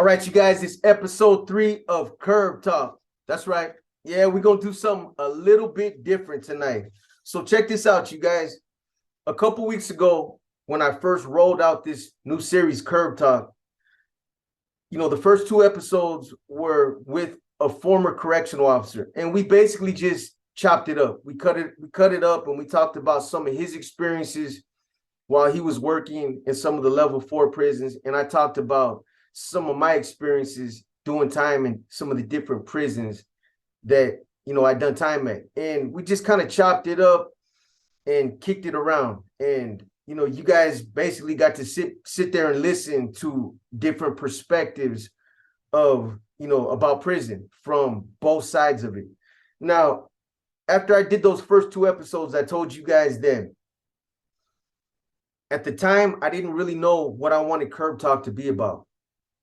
All right, you guys, it's episode 3 of Curb Talk. That's right. Yeah, we're going to do something a little bit different tonight. So check this out, you guys. A couple weeks ago, when I first rolled out this new series, Curb Talk, the first 2 episodes were with a former correctional officer, and we basically just chopped it up. We cut it up, and we talked about some of his experiences while he was working in some of the level 4 prisons, and I talked about some of my experiences doing time in some of the different prisons that I'd done time at. And we just kind of chopped it up and kicked it around. And you guys basically got to sit there and listen to different perspectives of about prison from both sides of it. Now, after I did those first 2 episodes, I told you guys then, at the time, I didn't really know what I wanted Curb Talk to be about.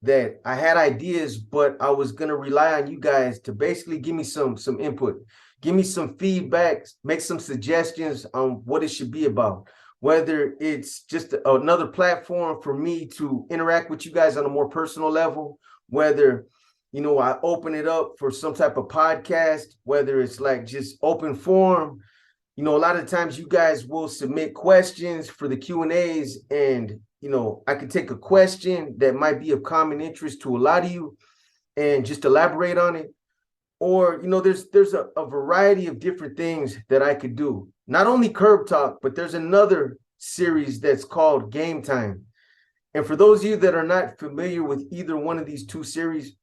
That I had ideas, but I was going to rely on you guys to basically give me some input, give me some feedback, make some suggestions on what it should be about, whether it's just another platform for me to interact with you guys on a more personal level, whether I open it up for some type of podcast, whether it's like just open forum. A lot of times you guys will submit questions for the Q&As, and I could take a question that might be of common interest to a lot of you and just elaborate on it. Or, there's a variety of different things that I could do. Not only Curb Talk, but there's another series that's called Game Time. And for those of you that are not familiar with either one of these 2 series,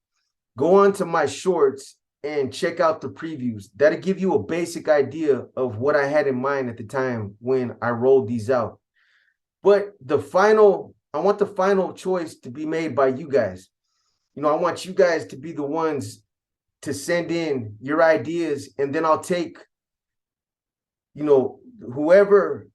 go on to my shorts and check out the previews. That'll give you a basic idea of what I had in mind at the time when I rolled these out. But I want the final choice to be made by you guys. I want you guys to be the ones to send in your ideas, and then I'll take, whoever,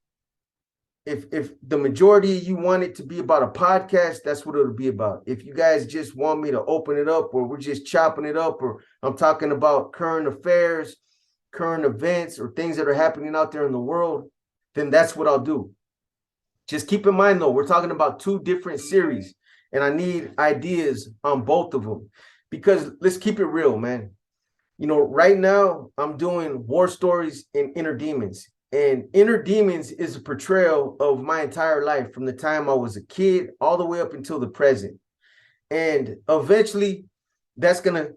if the majority of you want it to be about a podcast, that's what it'll be about. If you guys just want me to open it up, or we're just chopping it up, or I'm talking about current affairs, current events, or things that are happening out there in the world, then that's what I'll do. Just keep in mind, though, we're talking about 2 different series, and I need ideas on both of them, because let's keep it real, man. Right now I'm doing War Stories and Inner Demons, and Inner Demons is a portrayal of my entire life from the time I was a kid all the way up until the present. And eventually that's going to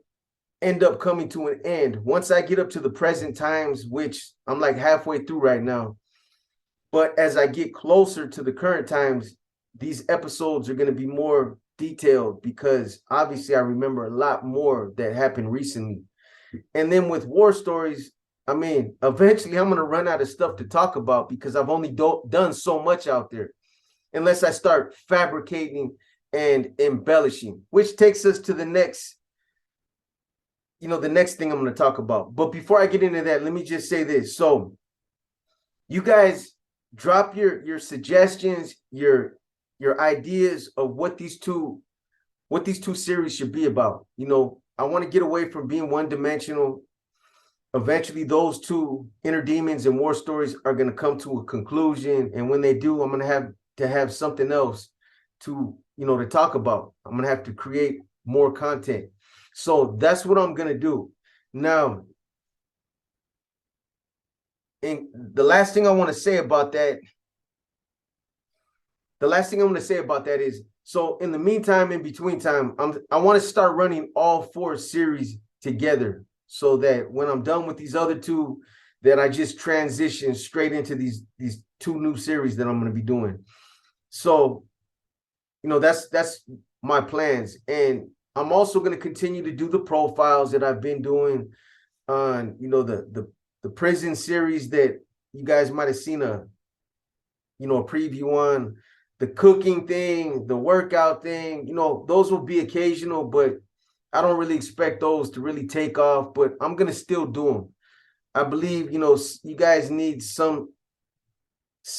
end up coming to an end once I get up to the present times, which I'm like halfway through right now. But as I get closer to the current times, these episodes are going to be more detailed, because obviously I remember a lot more that happened recently. And then with War Stories, eventually I'm going to run out of stuff to talk about, because I've only done so much out there, unless I start fabricating and embellishing, which takes us to the next, the next thing I'm going to talk about. But before I get into that, let me just say this. So you guys drop your suggestions, your ideas of what these two series should be about. I want to get away from being one-dimensional. Eventually, those 2, Inner Demons and War Stories, are going to come to a conclusion. And when they do, I'm going to have something else to talk about. I'm going to have to create more content. So that's what I'm going to do. Now, and the last thing I want to say about that is, so in the meantime, in between time, I want to start running all 4 series together, so that when I'm done with these other 2, that I just transition straight into these 2 new series that I'm going to be doing. So, that's my plans. And I'm also going to continue to do the profiles that I've been doing on, the prison series that you guys might have seen a preview on. The cooking thing, the workout thing, those will be occasional, but I don't really expect those to really take off, but I'm going to still do them. I believe, you guys need some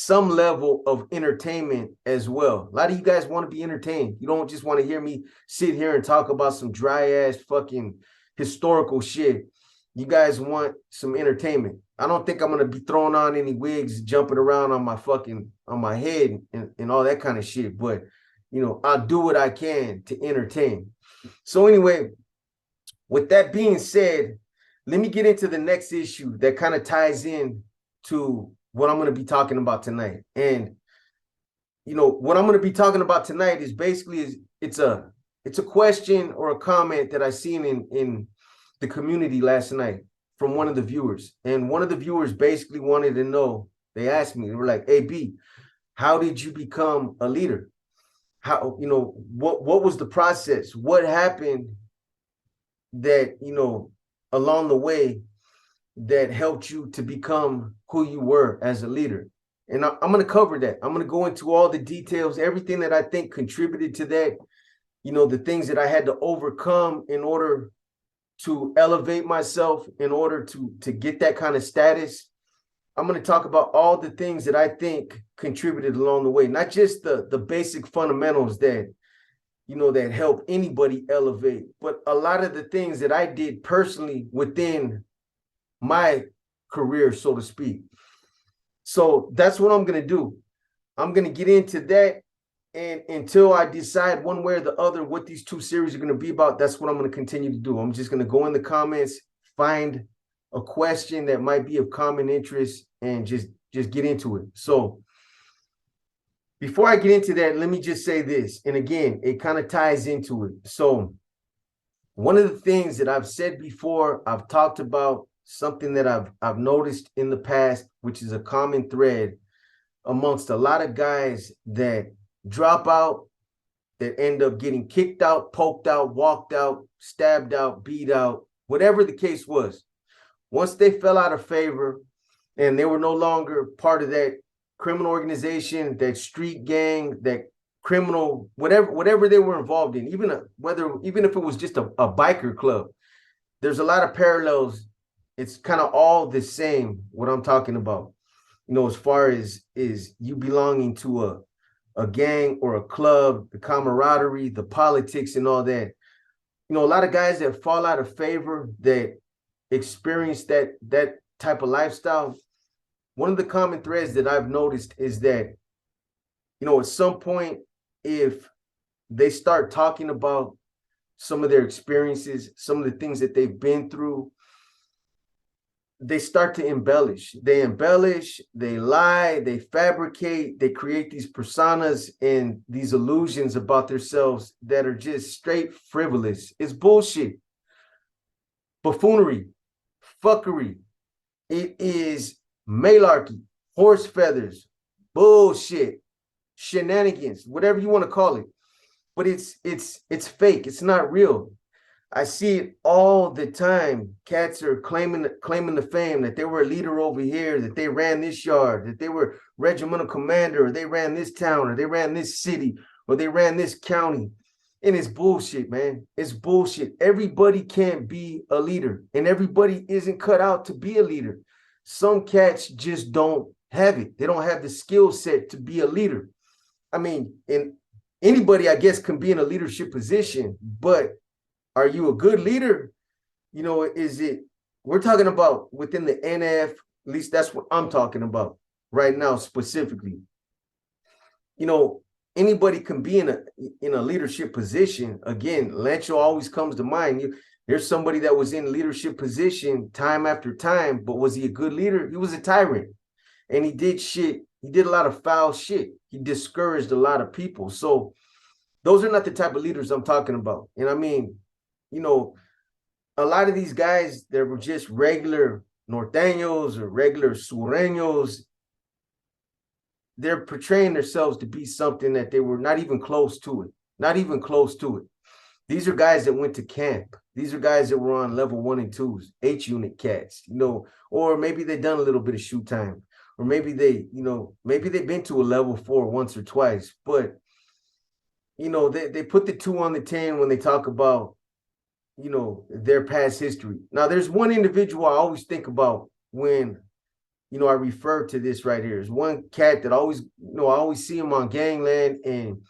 level of entertainment as well. A lot of you guys want to be entertained. You don't just want to hear me sit here and talk about some dry ass fucking historical shit. You guys want some entertainment. I don't think I'm going to be throwing on any wigs, jumping around on my head and all that kind of shit. But, I'll do what I can to entertain. So anyway, with that being said, let me get into the next issue that kind of ties in to what I'm going to be talking about tonight. And what I'm going to be talking about tonight is basically it's a question or a comment that I seen in the community last night from one of the viewers. And one of the viewers basically wanted to know, they asked me, they were like, "Hey B, how did you become a leader? How, what was the process? What happened that, along the way that helped you to become who you were as a leader?" And I'm going to cover that. I'm going to go into all the details, everything that I think contributed to that, the things that I had to overcome in order to elevate myself, in order to get that kind of status. I'm going to talk about all the things that I think contributed along the way, not just the basic fundamentals that, that help anybody elevate, but a lot of the things that I did personally within my career, so to speak. So that's what I'm going to do. I'm going to get into that. And until I decide one way or the other what these two series are going to be about, that's what I'm going to continue to do. I'm just going to go in the comments, find a question that might be of common interest, and just get into it. So before I get into that, let me just say this. And again, it kind of ties into it. So one of the things that I've said before, I've talked about, something that I've noticed in the past, which is a common thread amongst a lot of guys that drop out, that end up getting kicked out, poked out, walked out, stabbed out, beat out, whatever the case was. Once they fell out of favor and they were no longer part of that criminal organization, that street gang, that criminal, whatever they were involved in, even if it was just a biker club, there's a lot of parallels. It's kind of all the same, what I'm talking about, as far as is you belonging to a gang or a club, the camaraderie, the politics and all that. A lot of guys that fall out of favor, that experience that type of lifestyle, one of the common threads that I've noticed is that, at some point, if they start talking about some of their experiences, some of the things that they've been through, they start to embellish. They embellish, they lie, they fabricate, they create these personas and these illusions about themselves that are just straight frivolous. It's bullshit, buffoonery, fuckery. It is malarkey, horse feathers, bullshit, shenanigans, whatever you want to call it. But it's fake. It's not real. I see it all the time. Cats are claiming the fame that they were a leader over here, that they ran this yard, that they were regimental commander, or they ran this town, or they ran this city, or they ran this county. And it's bullshit, man. It's bullshit. Everybody can't be a leader, and everybody isn't cut out to be a leader. Some cats just don't have it. They don't have the skill set to be a leader. I mean, and anybody, I guess, can be in a leadership position, but are you a good leader? Is it, we're talking about within the NF, at least that's what I'm talking about right now specifically. Anybody can be in a leadership position. Again, Lancho always comes to mind. There's somebody that was in leadership position time after time, but was he a good leader? He was a tyrant, and he did shit. He did a lot of foul shit. He discouraged a lot of people. So those are not the type of leaders I'm talking about. And I mean, a lot of these guys that were just regular norteños or regular sureños, they're portraying themselves to be something that they were not even close to it. Not even close to it. These are guys that went to camp. These are guys that were on level 1 and 2s, H-unit cats, or maybe they done a little bit of shoot time, or maybe maybe they've been to a level 4 once or twice, but they put the 2 on the 10 when they talk about their past history. Now, there's one individual I always think about when, I refer to this right here. There's one cat that always, I always see him on Gangland, and,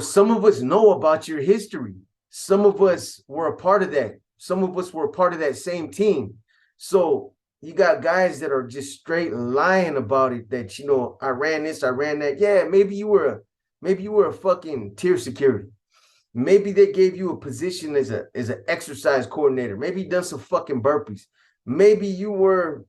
some of us know about your history. Some of us were a part of that. Some of us were a part of that same team. So you got guys that are just straight lying about it, that, I ran this, I ran that. Yeah, maybe you were a fucking tier security. Maybe they gave you a position as an exercise coordinator. Maybe you done some fucking burpees. Maybe you were,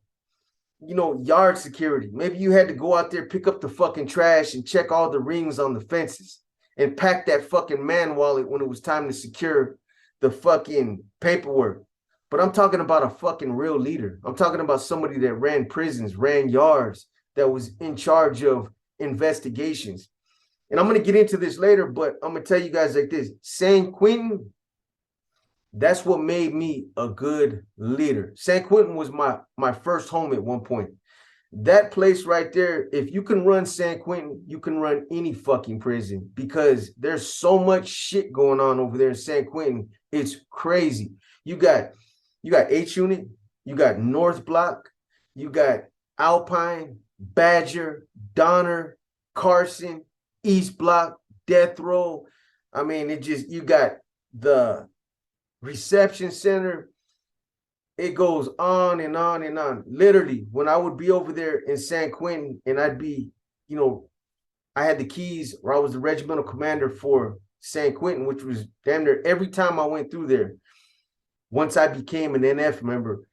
yard security. Maybe you had to go out there, pick up the fucking trash and check all the rings on the fences and pack that fucking man wallet when it was time to secure the fucking paperwork. But I'm talking about a fucking real leader. I'm talking about somebody that ran prisons, ran yards, that was in charge of investigations. And I'm going to get into this later, but I'm going to tell you guys like this. San Quentin, that's what made me a good leader. San Quentin was my first home at one point. That place right there, if you can run San Quentin, you can run any fucking prison, because there's so much shit going on over there in San Quentin. It's crazy. You got H Unit, you got North Block, you got Alpine, Badger, Donner, Carson, East Block, Death Row. I mean, you got the reception center. It goes on and on and on. Literally, when I would be over there in San Quentin and I'd be, I had the keys, or I was the regimental commander for San Quentin, which was damn near every time I went through there. Once I became an NF member,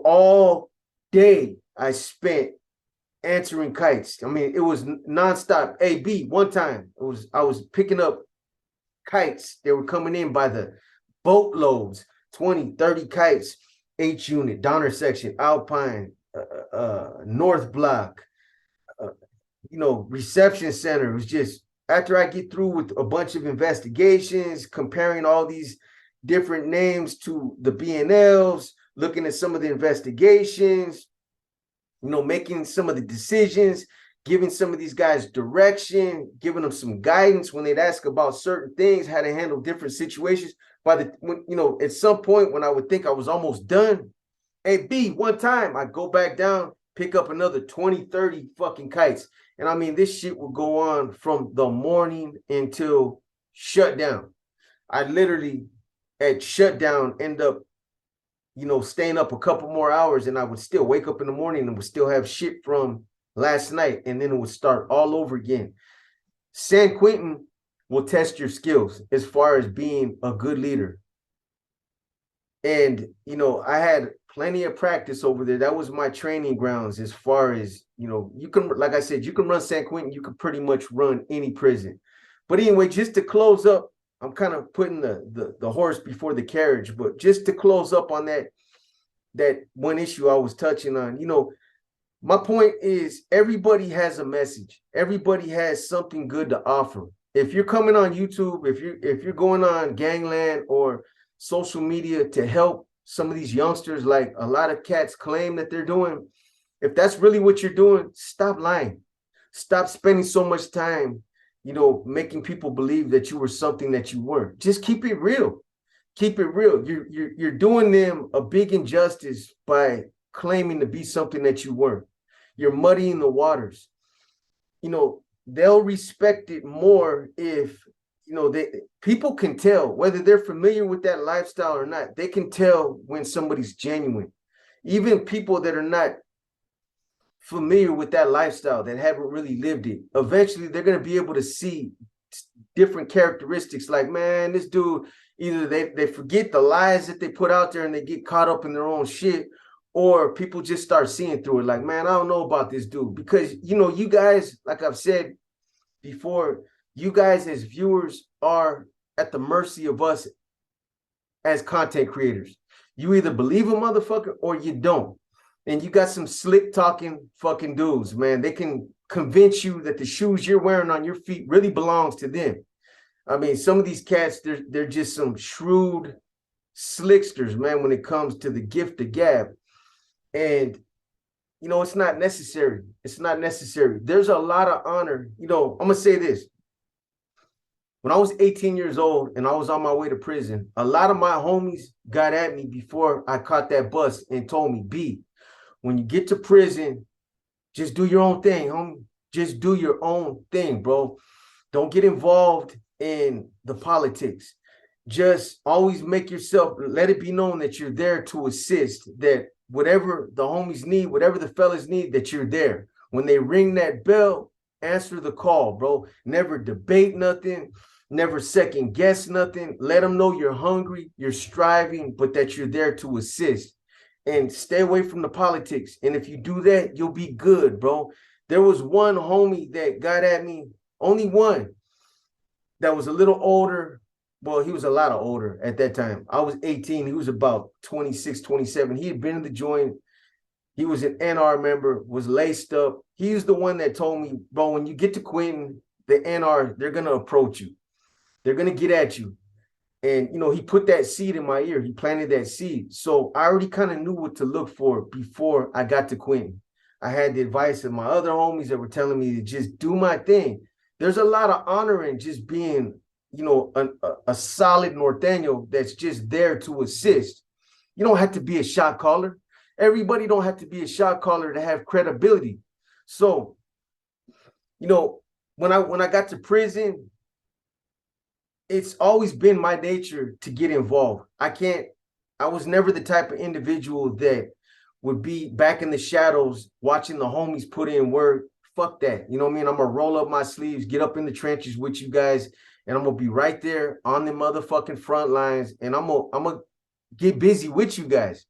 all day I spent answering kites. I mean, it was nonstop. AB, one time I was picking up kites. They were coming in by the boatloads, 20, 30 kites. H Unit, Donner Section, Alpine, North Block, reception center. It was just, after I get through with a bunch of investigations, comparing all these different names to the BNLs, looking at some of the investigations, making some of the decisions, giving some of these guys direction, giving them some guidance when they'd ask about certain things, how to handle different situations. At some point when I would think I was almost done, one time I'd go back down, pick up another 20, 30 fucking kites. And I mean, this shit would go on from the morning until shutdown. I literally at shutdown end up, staying up a couple more hours, and I would still wake up in the morning and would still have shit from last night, and then it would start all over again. San Quentin will test your skills as far as being a good leader. And, I had plenty of practice over there. That was my training grounds as far as, you can, like I said, you can run San Quentin, you can pretty much run any prison. But anyway, just to close up, I'm kind of putting the horse before the carriage, but just to close up on that one issue I was touching on, my point is everybody has a message. Everybody has something good to offer. If you're coming on YouTube, if you're going on Gangland or social media to help some of these youngsters, like a lot of cats claim that they're doing, if that's really what you're doing, stop lying. Stop spending so much time, making people believe that you were something that you weren't. Just keep it real. Keep it real. You're doing them a big injustice by claiming to be something that you weren't. You're muddying the waters. They'll respect it more if, people can tell whether they're familiar with that lifestyle or not. They can tell when somebody's genuine. Even people that are not familiar with that lifestyle, that haven't really lived it, eventually they're going to be able to see different characteristics. Like, man, this dude, either they forget the lies that they put out there and they get caught up in their own shit, or people just start seeing through it. Like, man, I don't know about this dude. Because, you guys, like I've said before, you guys as viewers are at the mercy of us as content creators. You either believe a motherfucker or you don't. And you got some slick talking fucking dudes, man. They can convince you that the shoes you're wearing on your feet really belongs to them. I mean, some of these cats, they're just some shrewd slicksters, man, when it comes to the gift of gab. And, it's not necessary. It's not necessary. There's a lot of honor. I'm going to say this. When I was 18 years old and I was on my way to prison, a lot of my homies got at me before I caught that bus and told me, B, when you get to prison, just do your own thing, homie. Just do your own thing, bro. Don't get involved in the politics. Just always make yourself, let it be known that you're there to assist, that whatever the homies need, whatever the fellas need, that you're there. When they ring that bell, answer the call, bro. Never debate nothing. Never second guess nothing. Let them know you're hungry, you're striving, but that you're there to assist. And stay away from the politics. And if you do that, you'll be good, bro. There was one homie that got at me, only one, that was a little older. Well, he was a lot older at that time. I was 18. He was about 26, 27. He had been in the joint. He was an NR member, was laced up. He's the one that told me, bro, when you get to Quentin, the NR, they're going to approach you. They're going to get at you. And, you know, he put that seed in my ear. He planted that seed. So I already kind of knew what to look for before I got to Quentin. I had the advice of my other homies that were telling me to just do my thing. There's a lot of honor in just being, you know, a solid norteño that's just there to assist. You don't have to be a shot caller. Everybody don't have to be a shot caller to have credibility. So, you know, when I got to prison, it's always been my nature to get involved. I was never the type of individual that would be back in the shadows watching the homies put in work. Fuck that. You know what I mean? I'm gonna roll up my sleeves, get up in the trenches with you guys, and I'm gonna be right there on the motherfucking front lines, and I'm gonna get busy with you guys.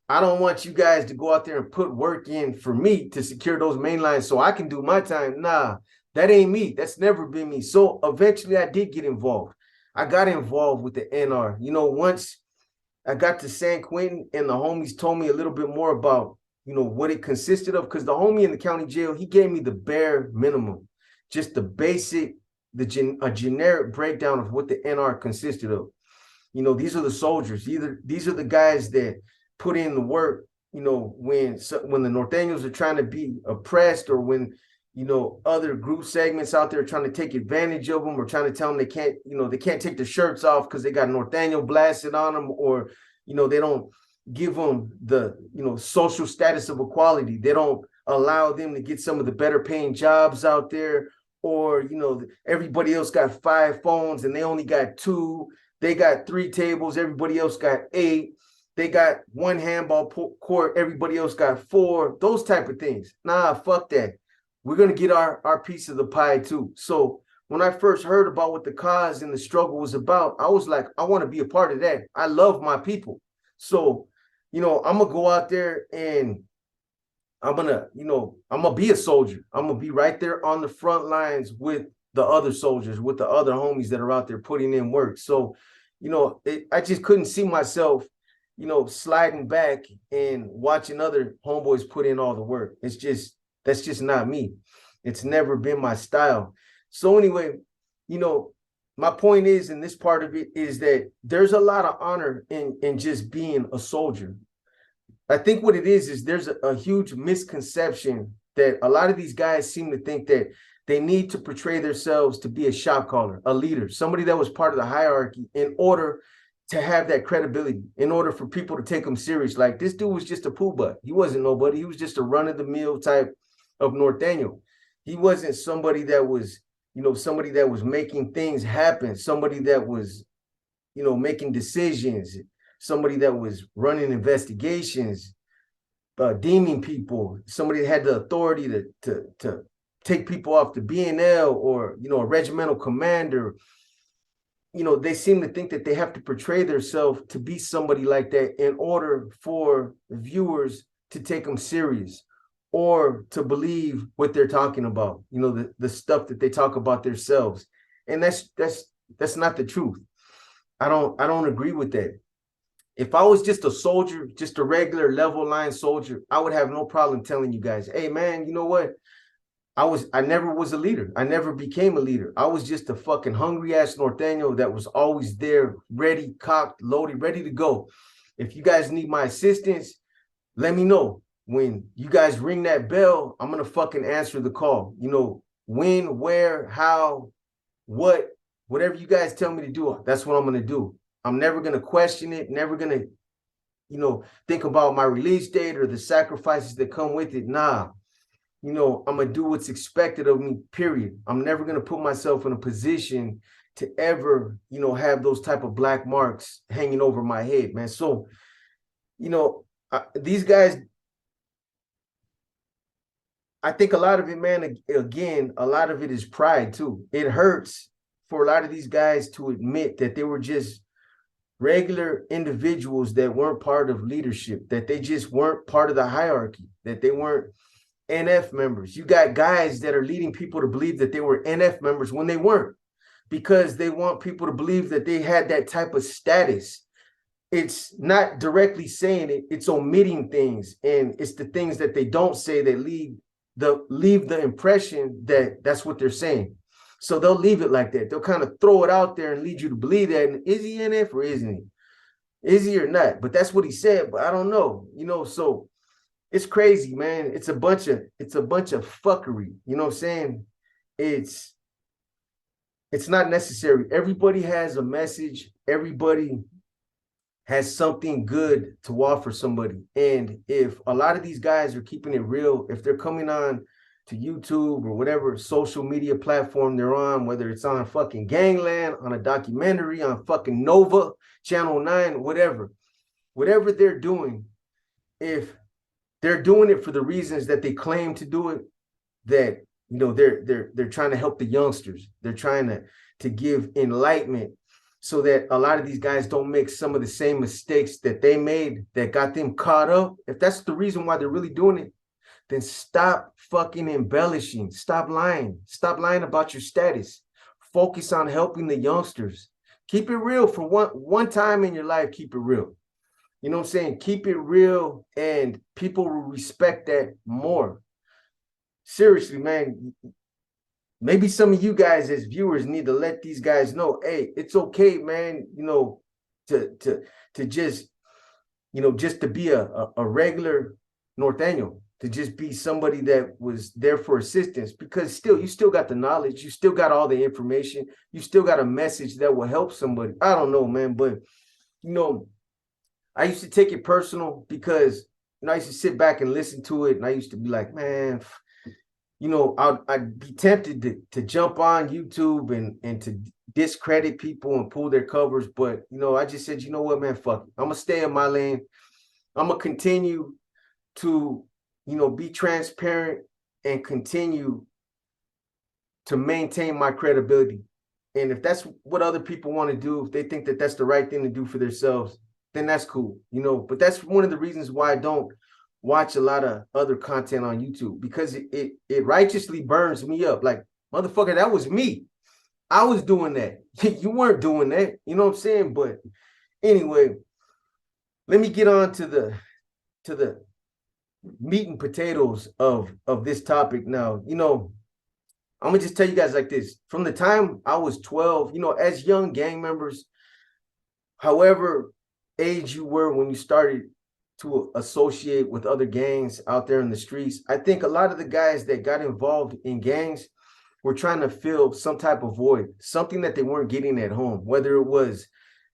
I don't want you guys to go out there and put work in for me to secure those main lines so I can do my time. Nah, that ain't me. That's never been me. So eventually I did get involved. I got involved with the NR. You know, once I got to San Quentin and the homies told me a little bit more about, you know, what it consisted of, because the homie in the county jail, he gave me the bare minimum, just the basic, a generic breakdown of what the NR consisted of. You know, these are the soldiers. These are the guys that put in the work, you know, when the norteños are trying to be oppressed, or when, you know, other group segments out there are trying to take advantage of them, or trying to tell them they can't, you know, they can't take their shirts off because they got norteño blasted on them, or, you know, they don't give them the, you know, social status of equality. They don't allow them to get some of the better paying jobs out there, or, you know, everybody else got 5 phones and they only got 2. They got 3 tables, everybody else got 8. They got 1 handball court, everybody else got 4. Those type of things. Nah, fuck that. We're going to get our piece of the pie too. So when I first heard about what the cause and the struggle was about, I was like, I want to be a part of that. I love my people. So, you know, I'm going to go out there and I'm going to, you know, I'm going to be a soldier. I'm going to be right there on the front lines with the other soldiers, with the other homies that are out there putting in work. So, you know, I just couldn't see myself, you know, sliding back and watching other homeboys put in all the work. That's just not me. It's never been my style. So anyway, you know, my point is, in this part of it, is that there's a lot of honor in just being a soldier. I think what it is there's a huge misconception that a lot of these guys seem to think that they need to portray themselves to be a shot caller, a leader, somebody that was part of the hierarchy, in order to have that credibility, in order for people to take him serious. Like, this dude was just a poo butt. He wasn't nobody. He was just a run-of-the-mill type of norteño. He wasn't somebody that was, you know, somebody that was making things happen, somebody that was, you know, making decisions, somebody that was running investigations, deeming people, somebody that had the authority to take people off the BNL, or, you know, a regimental commander. You know, they seem to think that they have to portray themselves to be somebody like that in order for viewers to take them serious, or to believe what they're talking about, you know, the stuff that they talk about themselves. And that's not the truth. I don't agree with that. If I was just a soldier, just a regular level line soldier, I would have no problem telling you guys, hey man, you know what? I never was a leader. I never became a leader. I was just a fucking hungry ass norteño that was always there, ready, cocked, loaded, ready to go. If you guys need my assistance, let me know. When you guys ring that bell, I'm gonna fucking answer the call. You know, when, where, how, what, whatever you guys tell me to do, that's what I'm gonna do. I'm never gonna question it, never gonna, you know, think about my release date or the sacrifices that come with it. Nah. You know, I'm going to do what's expected of me, period. I'm never going to put myself in a position to ever, you know, have those type of black marks hanging over my head, man. So, you know, these guys, I think a lot of it, man, again, a lot of it is pride too. It hurts for a lot of these guys to admit that they were just regular individuals that weren't part of leadership, that they just weren't part of the hierarchy, that they weren't NF members. You got guys that are leading people to believe that they were NF members when they weren't, because they want people to believe that they had that type of status. It's not directly saying it, it's omitting things, and it's the things that they don't say that leave the impression that that's what they're saying. So they'll leave it like that. They'll kind of throw it out there and lead you to believe that. And is he NF or isn't he? Is he or not? But that's what he said, but I don't know, so it's crazy, man. It's a bunch of fuckery. You know what I'm saying? It's not necessary. Everybody has a message. Everybody has something good to offer somebody. And if a lot of these guys are keeping it real, if they're coming on to YouTube or whatever social media platform they're on, whether it's on fucking Gangland, on a documentary, on fucking Nova, Channel 9, whatever they're doing, if they're doing it for the reasons that they claim to do it, that they're trying to help the youngsters, they're trying to give enlightenment, so that a lot of these guys don't make some of the same mistakes that they made that got them caught up. If that's the reason why they're really doing it, then stop fucking embellishing. Stop lying about your status. Focus on helping the youngsters. Keep it real for one time in your life. Keep it real. You know what I'm saying? Keep it real, and people will respect that more. Seriously, man. Maybe some of you guys as viewers need to let these guys know, hey, it's okay, man, to just, just to be a regular Norteño, to just be somebody that was there for assistance, because you still got the knowledge, you still got all the information, you still got a message that will help somebody. I don't know, man, but, I used to take it personal because, I used to sit back and listen to it, and I used to be like, man, I'd be tempted to jump on YouTube and to discredit people and pull their covers. But, I just said, you know what, man, fuck it. I'm going to stay in my lane. I'm going to continue to, be transparent and continue to maintain my credibility. And if that's what other people want to do, if they think that that's the right thing to do for themselves, then that's cool, But that's one of the reasons why I don't watch a lot of other content on YouTube, because it righteously burns me up. Like, motherfucker, that was me. I was doing that. You weren't doing that. You know what I'm saying? But anyway, let me get on to the meat and potatoes of this topic now. I'm gonna just tell you guys like this. From the time I was 12, as young gang members, however age you were when you started to associate with other gangs out there in the streets, I think a lot of the guys that got involved in gangs were trying to fill some type of void, something that they weren't getting at home, whether it was,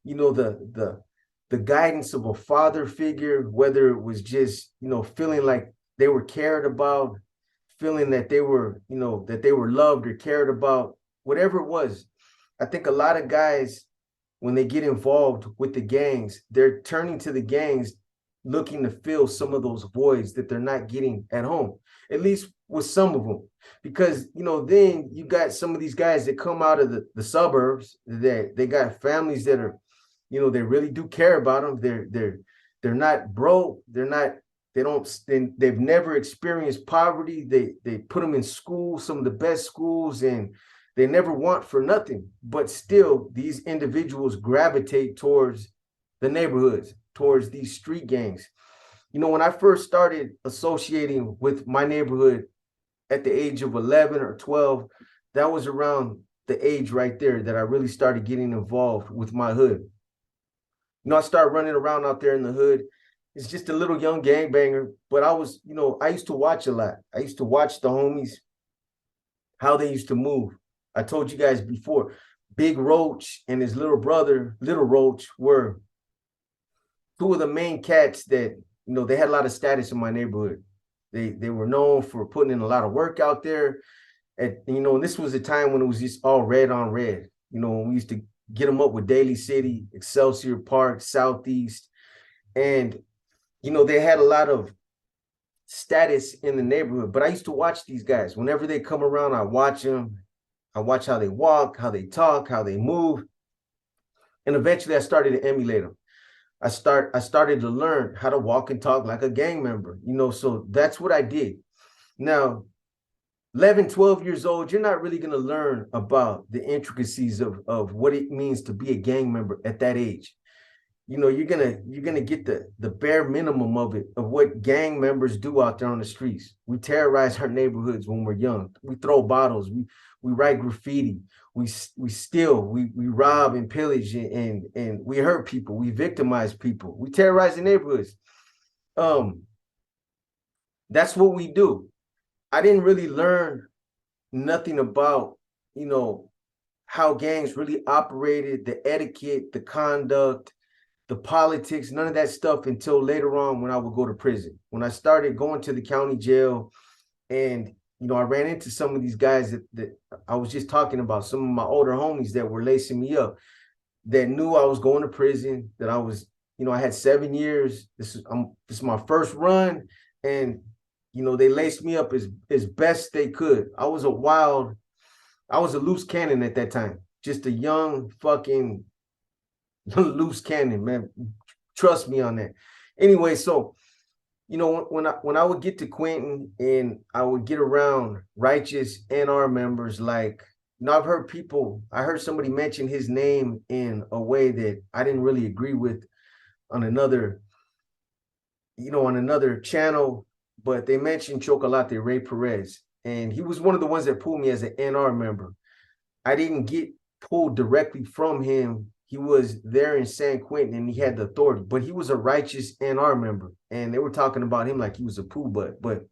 the guidance of a father figure, whether it was just, feeling like they were cared about, feeling that they were, that they were loved or cared about, whatever it was. I think a lot of guys, when they get involved with the gangs, they're turning to the gangs looking to fill some of those voids that they're not getting at home, at least with some of them. Because, then you got some of these guys that come out of the suburbs, that they got families that are, they really do care about them. They're not broke. They've never experienced poverty. They put them in school, some of the best schools, and they never want for nothing. But still, these individuals gravitate towards the neighborhoods, towards these street gangs. When I first started associating with my neighborhood at the age of 11 or 12, that was around the age right there that I really started getting involved with my hood. I started running around out there in the hood. It's just a little young gangbanger, but I was, I used to watch a lot. I used to watch the homies, how they used to move. I told you guys before, Big Roach and his little brother, Little Roach, were two of the main cats that, they had a lot of status in my neighborhood. They were known for putting in a lot of work out there. And this was a time when it was just all red on red. When we used to get them up with Daly City, Excelsior Park, Southeast. And, they had a lot of status in the neighborhood. But I used to watch these guys. Whenever they come around, I watch them. I watch how they walk, how they talk, how they move. And eventually I started to emulate them. I started to learn how to walk and talk like a gang member, so that's what I did. Now, 11, 12 years old, you're not really going to learn about the intricacies of what it means to be a gang member at that age. You're gonna get the bare minimum of it, of what gang members do out there on the streets. We terrorize our neighborhoods when we're young. We throw bottles, we write graffiti, we steal, we rob and pillage, and we hurt people, we victimize people, we terrorize the neighborhoods. um that's what we do. I didn't really learn nothing about, how gangs really operated, the etiquette, the conduct, the politics, none of that stuff until later on when I would go to prison. When I started going to the county jail, and I ran into some of these guys that I was just talking about, some of my older homies that were lacing me up, that knew I was going to prison, that I was, I had 7 years. This is my first run, and they laced me up as best they could. I was a loose cannon at that time, just a young fucking loose cannon, man. Trust me on that. Anyway, so when I would get to Quentin and I would get around righteous NR members, like, I heard somebody mention his name in a way that I didn't really agree with on another, on another channel, but they mentioned Chocolate Ray Perez, and he was one of the ones that pulled me as an NR member. I didn't get pulled directly from him. He was there in San Quentin and he had the authority, but he was a righteous NR member. And they were talking about him like he was a poo butt. But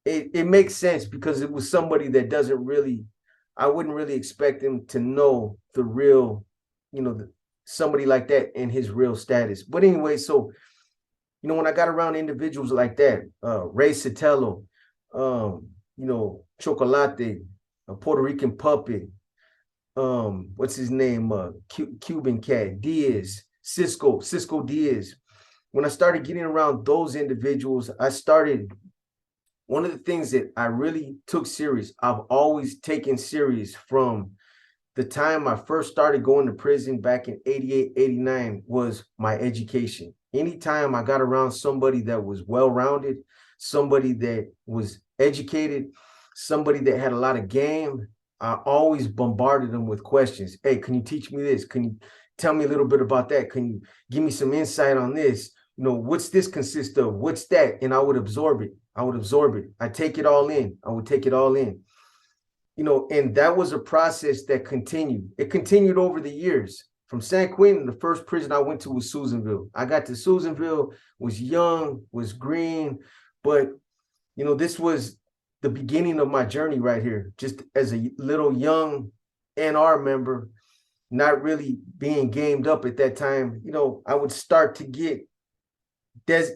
it makes sense because it was somebody that I wouldn't really expect him to know the real, somebody like that and his real status. But anyway, so, when I got around individuals like that, Ray Sotelo, Chocolate, a Puerto Rican puppet, what's his name, Cuban cat, Diaz, Cisco Diaz. When I started getting around those individuals, one of the things that I really took serious, I've always taken serious from the time I first started going to prison back in 88, 89, was my education. Anytime I got around somebody that was well-rounded, somebody that was educated, somebody that had a lot of game, I always bombarded them with questions. Hey, can you teach me this? Can you tell me a little bit about that? Can you give me some insight on this? What's this consist of? What's that? And I would absorb it. I take it all in. I would take it all in. And that was a process that continued. It continued over the years. From San Quentin, the first prison I went to was Susanville. I got to Susanville, was young, was green, but this was the beginning of my journey right here, just as a little young NR member, not really being gamed up at that time. I would start to get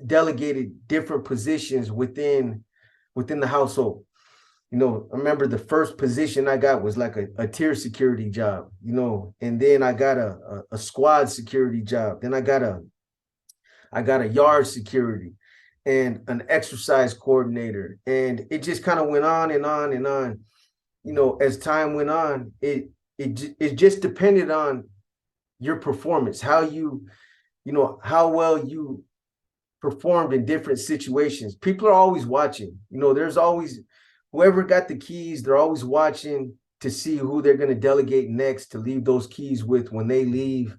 delegated different positions within the household. I remember the first position I got was like a tier security job, and then I got a squad security job. Then I got a yard security and an exercise coordinator. And it just kind of went on and on and on. As time went on, it just depended on your performance, how well you performed in different situations. People are always watching. There's always, whoever got the keys, they're always watching to see who they're going to delegate next to leave those keys with when they leave.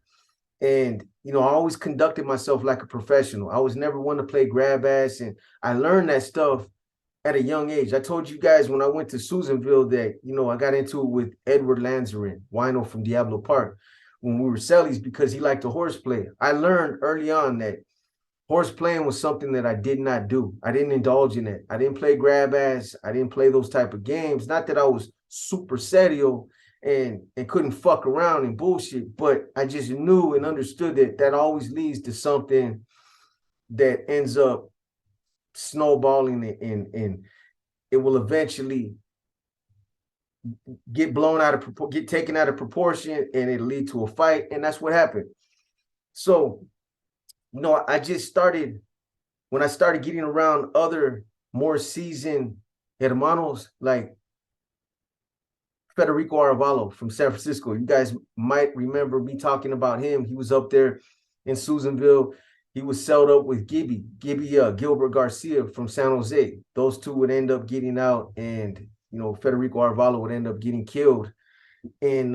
And, I always conducted myself like a professional. I was never one to play grab ass. And I learned that stuff at a young age. I told you guys when I went to Susanville that, I got into it with Edward Lanzarin, wino from Diablo Park, when we were cellies, because he liked to horseplay. I learned early on that horse playing was something that I did not do. I didn't indulge in it. I didn't play grab ass. I didn't play those type of games. Not that I was super serio and couldn't fuck around and bullshit, but I just knew and understood that always leads to something that ends up snowballing, and it will eventually get blown out of get taken out of proportion, and it'll lead to a fight. And that's what happened. So, I just started, when I started getting around other more seasoned hermanos, like Federico Arevalo from San Francisco. You guys might remember me talking about him. He was up there in Susanville. He was sold up with Gilbert Garcia from San Jose. Those two would end up getting out, and Federico Arevalo would end up getting killed in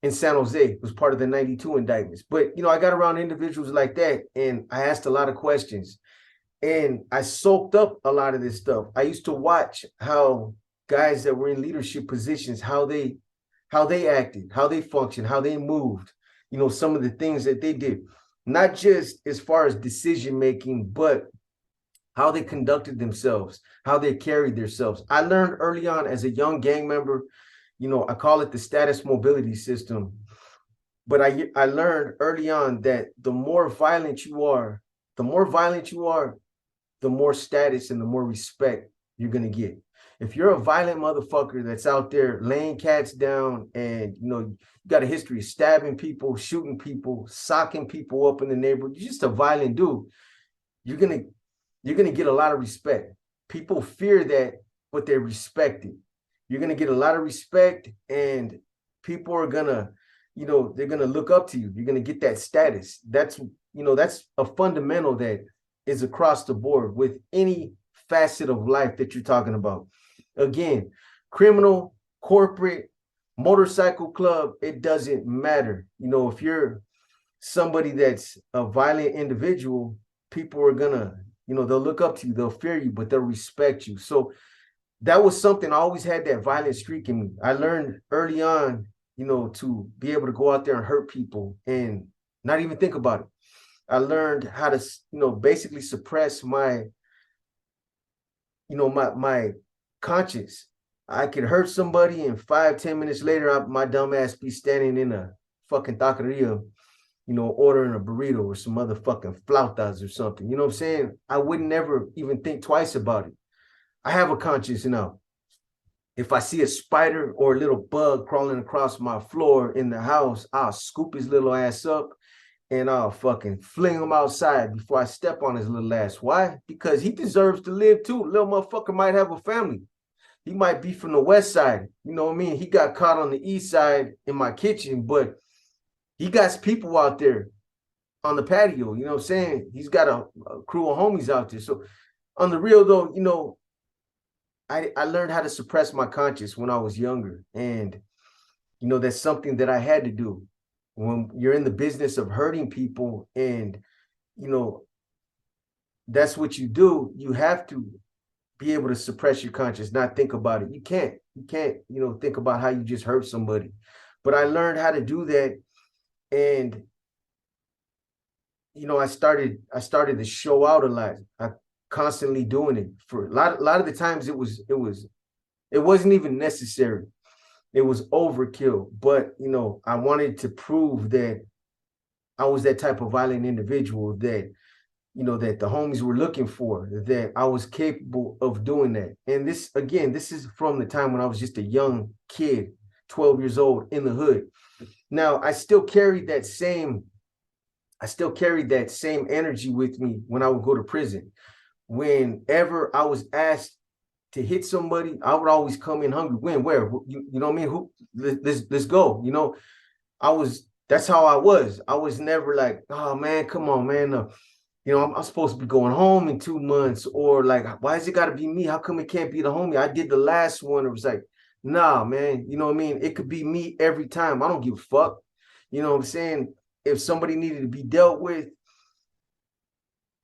San Jose. It was part of the '92 indictments. But I got around individuals like that, and I asked a lot of questions, and I soaked up a lot of this stuff. I used to watch how guys that were in leadership positions, how they acted, how they functioned, how they moved, some of the things that they did, not just as far as decision making, but how they conducted themselves, how they carried themselves. I learned early on as a young gang member, I call it the status mobility system. But I learned early on that the more violent you are, the more status and the more respect you're going to get. If you're a violent motherfucker that's out there laying cats down and, you got a history of stabbing people, shooting people, socking people up in the neighborhood, you're just a violent dude, you're going to get a lot of respect. People fear that, but they respect it. You're going to get a lot of respect, and people are going to, they're going to look up to you. You're going to get that status. That's a fundamental that is across the board with any facet of life that you're talking about. Again, criminal, corporate, motorcycle club, it doesn't matter. If you're somebody that's a violent individual, people are gonna, they'll look up to you, they'll fear you, but they'll respect you. So that was something. I always had that violent streak in me. I learned early on, to be able to go out there and hurt people and not even think about it. I learned how to, basically suppress my, my conscience. I could hurt somebody, and 5-10 minutes later, my dumb ass be standing in a fucking taqueria, ordering a burrito or some motherfucking flautas or something. You know what I'm saying? I would never even think twice about it. I have a conscience now. If I see a spider or a little bug crawling across my floor in the house, I'll scoop his little ass up and I'll fucking fling him outside before I step on his little ass. Why? Because he deserves to live too. Little motherfucker might have a family. He might be from the west side. You know what I mean? He got caught on the east side in my kitchen, but he got people out there on the patio. You know what I'm saying? He's got a crew of homies out there. So on the real though, I learned how to suppress my conscience when I was younger. And, that's something that I had to do. When you're in the business of hurting people and, that's what you do, you have to be able to suppress your conscience, not think about it. You can't, think about how you just hurt somebody. But I learned how to do that. And, I started to show out a lot. I constantly doing it for a lot of the times. It wasn't even necessary. It was overkill. But, I wanted to prove that I was that type of violent individual that, that the homies were looking for, that I was capable of doing that. And this is from the time when I was just a young kid, 12 years old in the hood. Now, I still carried that same energy with me when I would go to prison. Whenever I was asked to hit somebody, I would always come in hungry. When, where, you know what I mean? Who? Let's go. That's how I was. I was never like, oh man, come on, man. I'm supposed to be going home in 2 months, or like, why is it got to be me? How come it can't be the homie? I did the last one. It was like, nah, man. You know what I mean? It could be me every time. I don't give a fuck. You know what I'm saying? If somebody needed to be dealt with,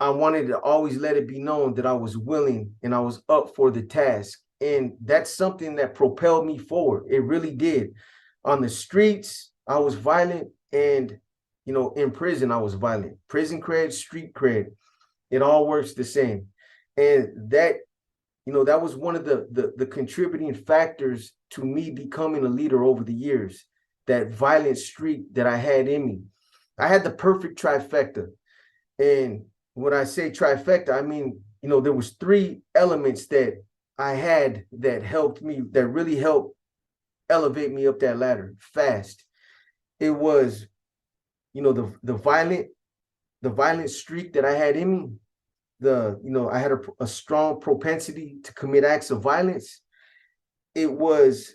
I wanted to always let it be known that I was willing and I was up for the task. And that's something that propelled me forward. It really did. On the streets, I was violent, and in prison, I was violent. Prison cred, street cred, it all works the same. And that, that was one of the contributing factors to me becoming a leader over the years, that violent streak that I had in me. I had the perfect trifecta. And when I say trifecta, I mean, there was 3 elements that I had that helped me, that really helped elevate me up that ladder fast. It was, the violent streak that I had in me. I had a strong propensity to commit acts of violence. It was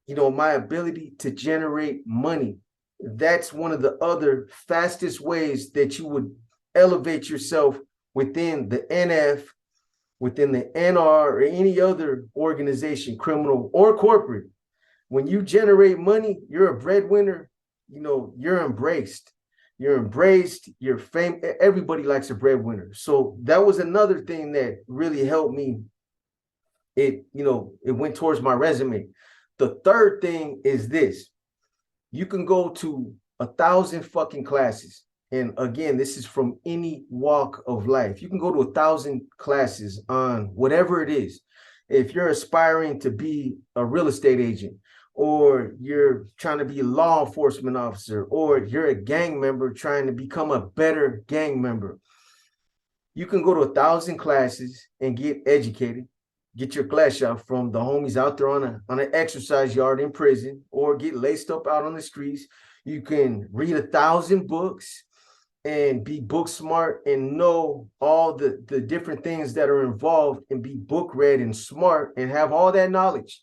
my ability to generate money. That's one of the other fastest ways that you would elevate yourself within the NF, within the NR, or any other organization, criminal or corporate. When you generate money, you're a breadwinner, you're embraced. You're embraced, you're famous. Everybody likes a breadwinner. So that was another thing that really helped me. It went towards my resume. The third thing is this: you can go to 1,000 fucking classes. And again, this is from any walk of life. You can go to 1,000 classes on whatever it is. If you're aspiring to be a real estate agent, or you're trying to be a law enforcement officer, or you're a gang member trying to become a better gang member, you can go to 1,000 classes and get educated, get your class shot from the homies out there on an exercise yard in prison, or get laced up out on the streets. You can read 1,000 books and be book smart and know all the different things that are involved, and be book read and smart and have all that knowledge.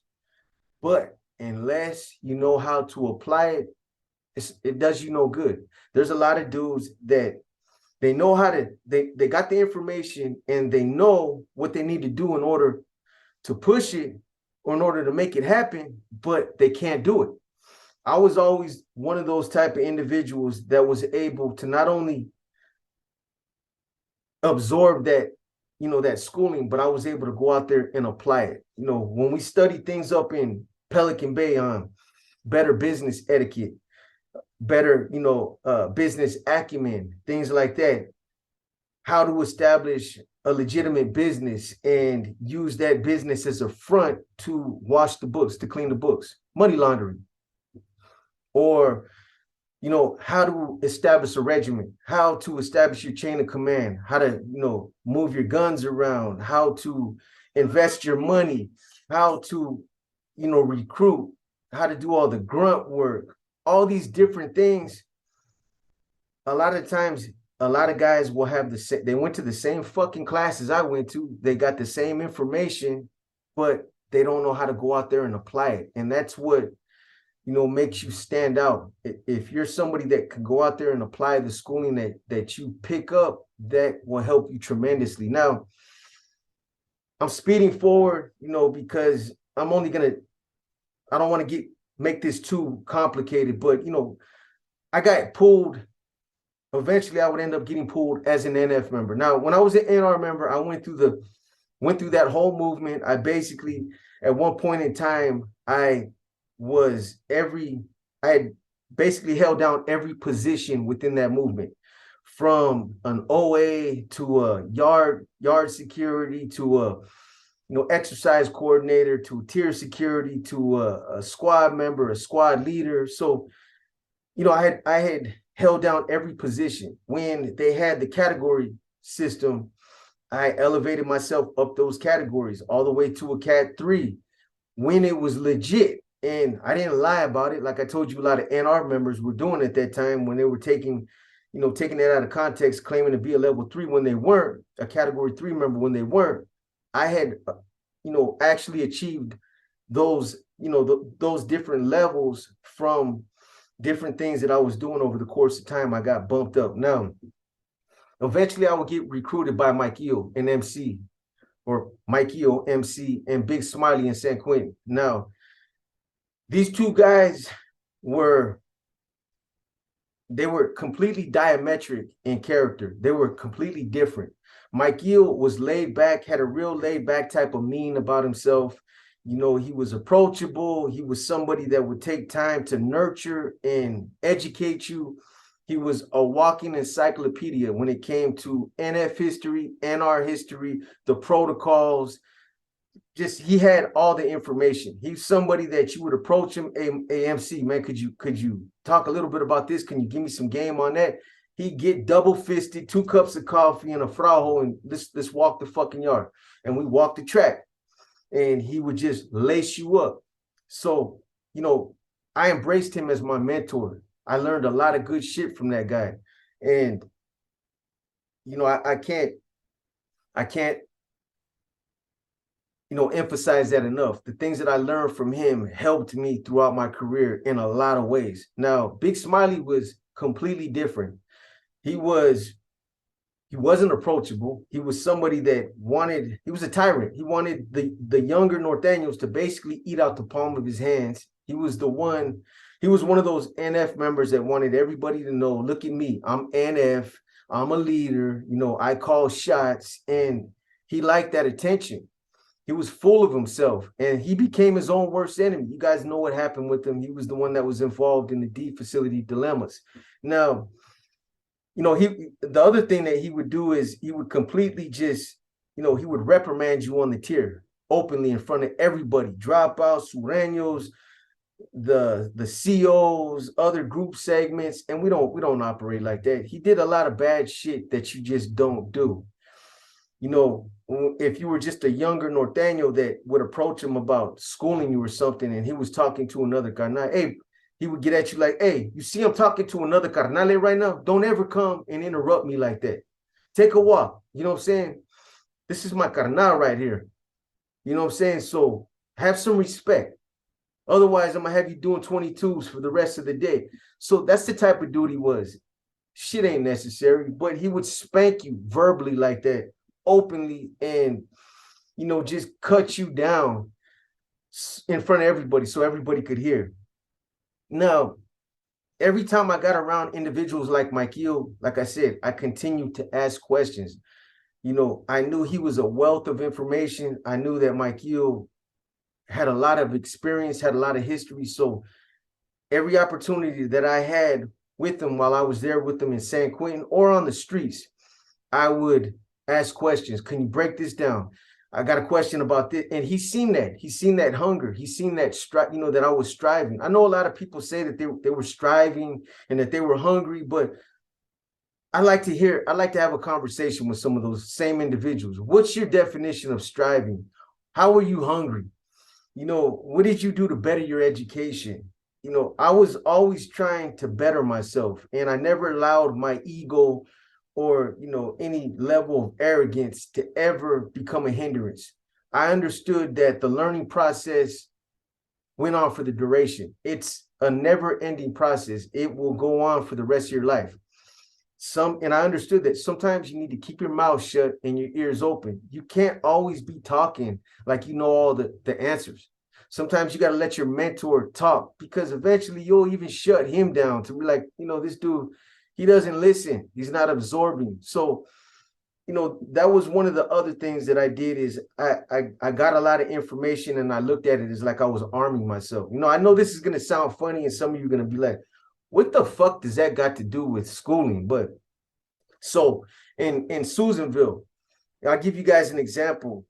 But unless you know how to apply it, it does you no good. There's a lot of dudes that they know how to, they got the information and they know what they need to do in order to push it, or in order to make it happen, but they can't do it. I was always one of those type of individuals that was able to not only absorb that, that schooling, but I was able to go out there and apply it. When we study things up in Pelican Bay on better business etiquette, better, business acumen, things like that, how to establish a legitimate business and use that business as a front to wash the books, to clean the books, money laundering, or how to establish a regiment, how to establish your chain of command, how to move your guns around, how to invest your money, how to recruit, how to do all the grunt work, all these different things. A lot of times, a lot of guys will have they went to the same fucking classes I went to, they got the same information, but they don't know how to go out there and apply it. And that's what makes you stand out. If you're somebody that can go out there and apply the schooling that you pick up, that will help you tremendously. Now, I'm speeding forward, because I don't want to make this too complicated, but I got pulled. Eventually, I would end up getting pulled as an NF member. Now, when I was an NR member, I went through that whole movement. I basically, at one point in time, I had basically held down every position within that movement, from an OA to a yard security, to a exercise coordinator, to tier security, to a squad member, a squad leader. So I had held down every position. When they had the category system, I elevated myself up those categories all the way to a Cat 3 when it was legit. And I didn't lie about it. Like I told you, a lot of NR members were doing at that time when they were taking that out of context, claiming to be a level 3 when they weren't, a category 3 member when they weren't. I had, actually achieved those, those different levels from different things that I was doing over the course of time. I got bumped up. Now, eventually I would get recruited by Mike Eo and MC, or Mike Eo, MC, and Big Smiley in San Quentin. Now, these two guys were completely diametric in character. They were completely different. Mike Eo was laid back, had a real laid back type of mean about himself. He was approachable. He was somebody that would take time to nurture and educate you. He was a walking encyclopedia when it came to NF history, NR history, the protocols. Just, he had all the information. He's somebody that you would approach him, AMC, man, could you talk a little bit about this? Can you give me some game on that? He'd get double fisted, 2 cups of coffee and a fraujo, and let's walk the fucking yard. And we walked the track. And he would just lace you up. So, I embraced him as my mentor. I learned a lot of good shit from that guy. And, I can't emphasize that enough. The things that I learned from him helped me throughout my career in a lot of ways. Now, Big Smiley was completely different. He wasn't approachable. He was somebody that he was a tyrant. He wanted the younger Norteños to basically eat out the palm of his hands. He was one of those NF members that wanted everybody to know, look at me, I'm NF, I'm a leader, I call shots. And he liked that attention. He was full of himself, and he became his own worst enemy. You guys know what happened with him. He was the one that was involved in the D facility dilemmas. Now, the other thing that he would do is he would completely just, he would reprimand you on the tier openly in front of everybody, dropouts, sureños, the COs, other group segments, and we don't operate like that. He did a lot of bad shit that you just don't do. If you were just a younger Norteño that would approach him about schooling you or something, and he was talking to another carnal, hey, he would get at you like, hey, you see I'm talking to another carnale right now? Don't ever come and interrupt me like that. Take a walk. You know what I'm saying? This is my carnal right here. You know what I'm saying? So have some respect. Otherwise, I'm going to have you doing 22s for the rest of the day. So that's the type of dude he was. Shit ain't necessary, but he would spank you verbally like that, openly, and, just cut you down in front of everybody so everybody could hear. Now, every time I got around individuals like Mikeel, like I said, I continued to ask questions. I knew he was a wealth of information. I knew that Mikeel had a lot of experience, had a lot of history. So every opportunity that I had with him while I was there with him in San Quentin or on the streets, I would ask questions. Can you break this down? I got a question about this. And he's seen that. He's seen that hunger. He's seen that, that I was striving. I know a lot of people say that they were striving and that they were hungry, but I like to have a conversation with some of those same individuals. What's your definition of striving? How were you hungry? What did you do to better your education? I was always trying to better myself, and I never allowed my ego or, any level of arrogance to ever become a hindrance. I understood that the learning process went on for the duration. It's a never-ending process. It will go on for the rest of your life. And I understood that sometimes you need to keep your mouth shut and your ears open. You can't always be talking like you know all the answers. Sometimes you got to let your mentor talk, because eventually you'll even shut him down to be like, this dude, he doesn't listen. He's not absorbing. So, that was one of the other things that I did is I got a lot of information, and I looked at it as like I was arming myself. I know this is going to sound funny, and some of you are going to be like, what the fuck does that got to do with schooling? But so in Susanville, I'll give you guys an example.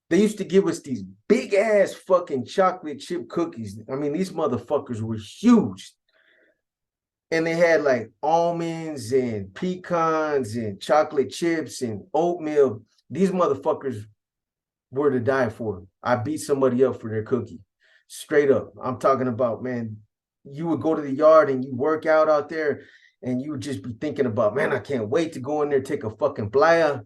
They used to give us these big ass fucking chocolate chip cookies. I mean, these motherfuckers were huge. And they had like almonds and pecans and chocolate chips and oatmeal. These motherfuckers were to die for. I beat somebody up for their cookie. Straight up. I'm talking about, man, you would go to the yard and you work out there, and you would just be thinking about, man, I can't wait to go in there, take a fucking playa,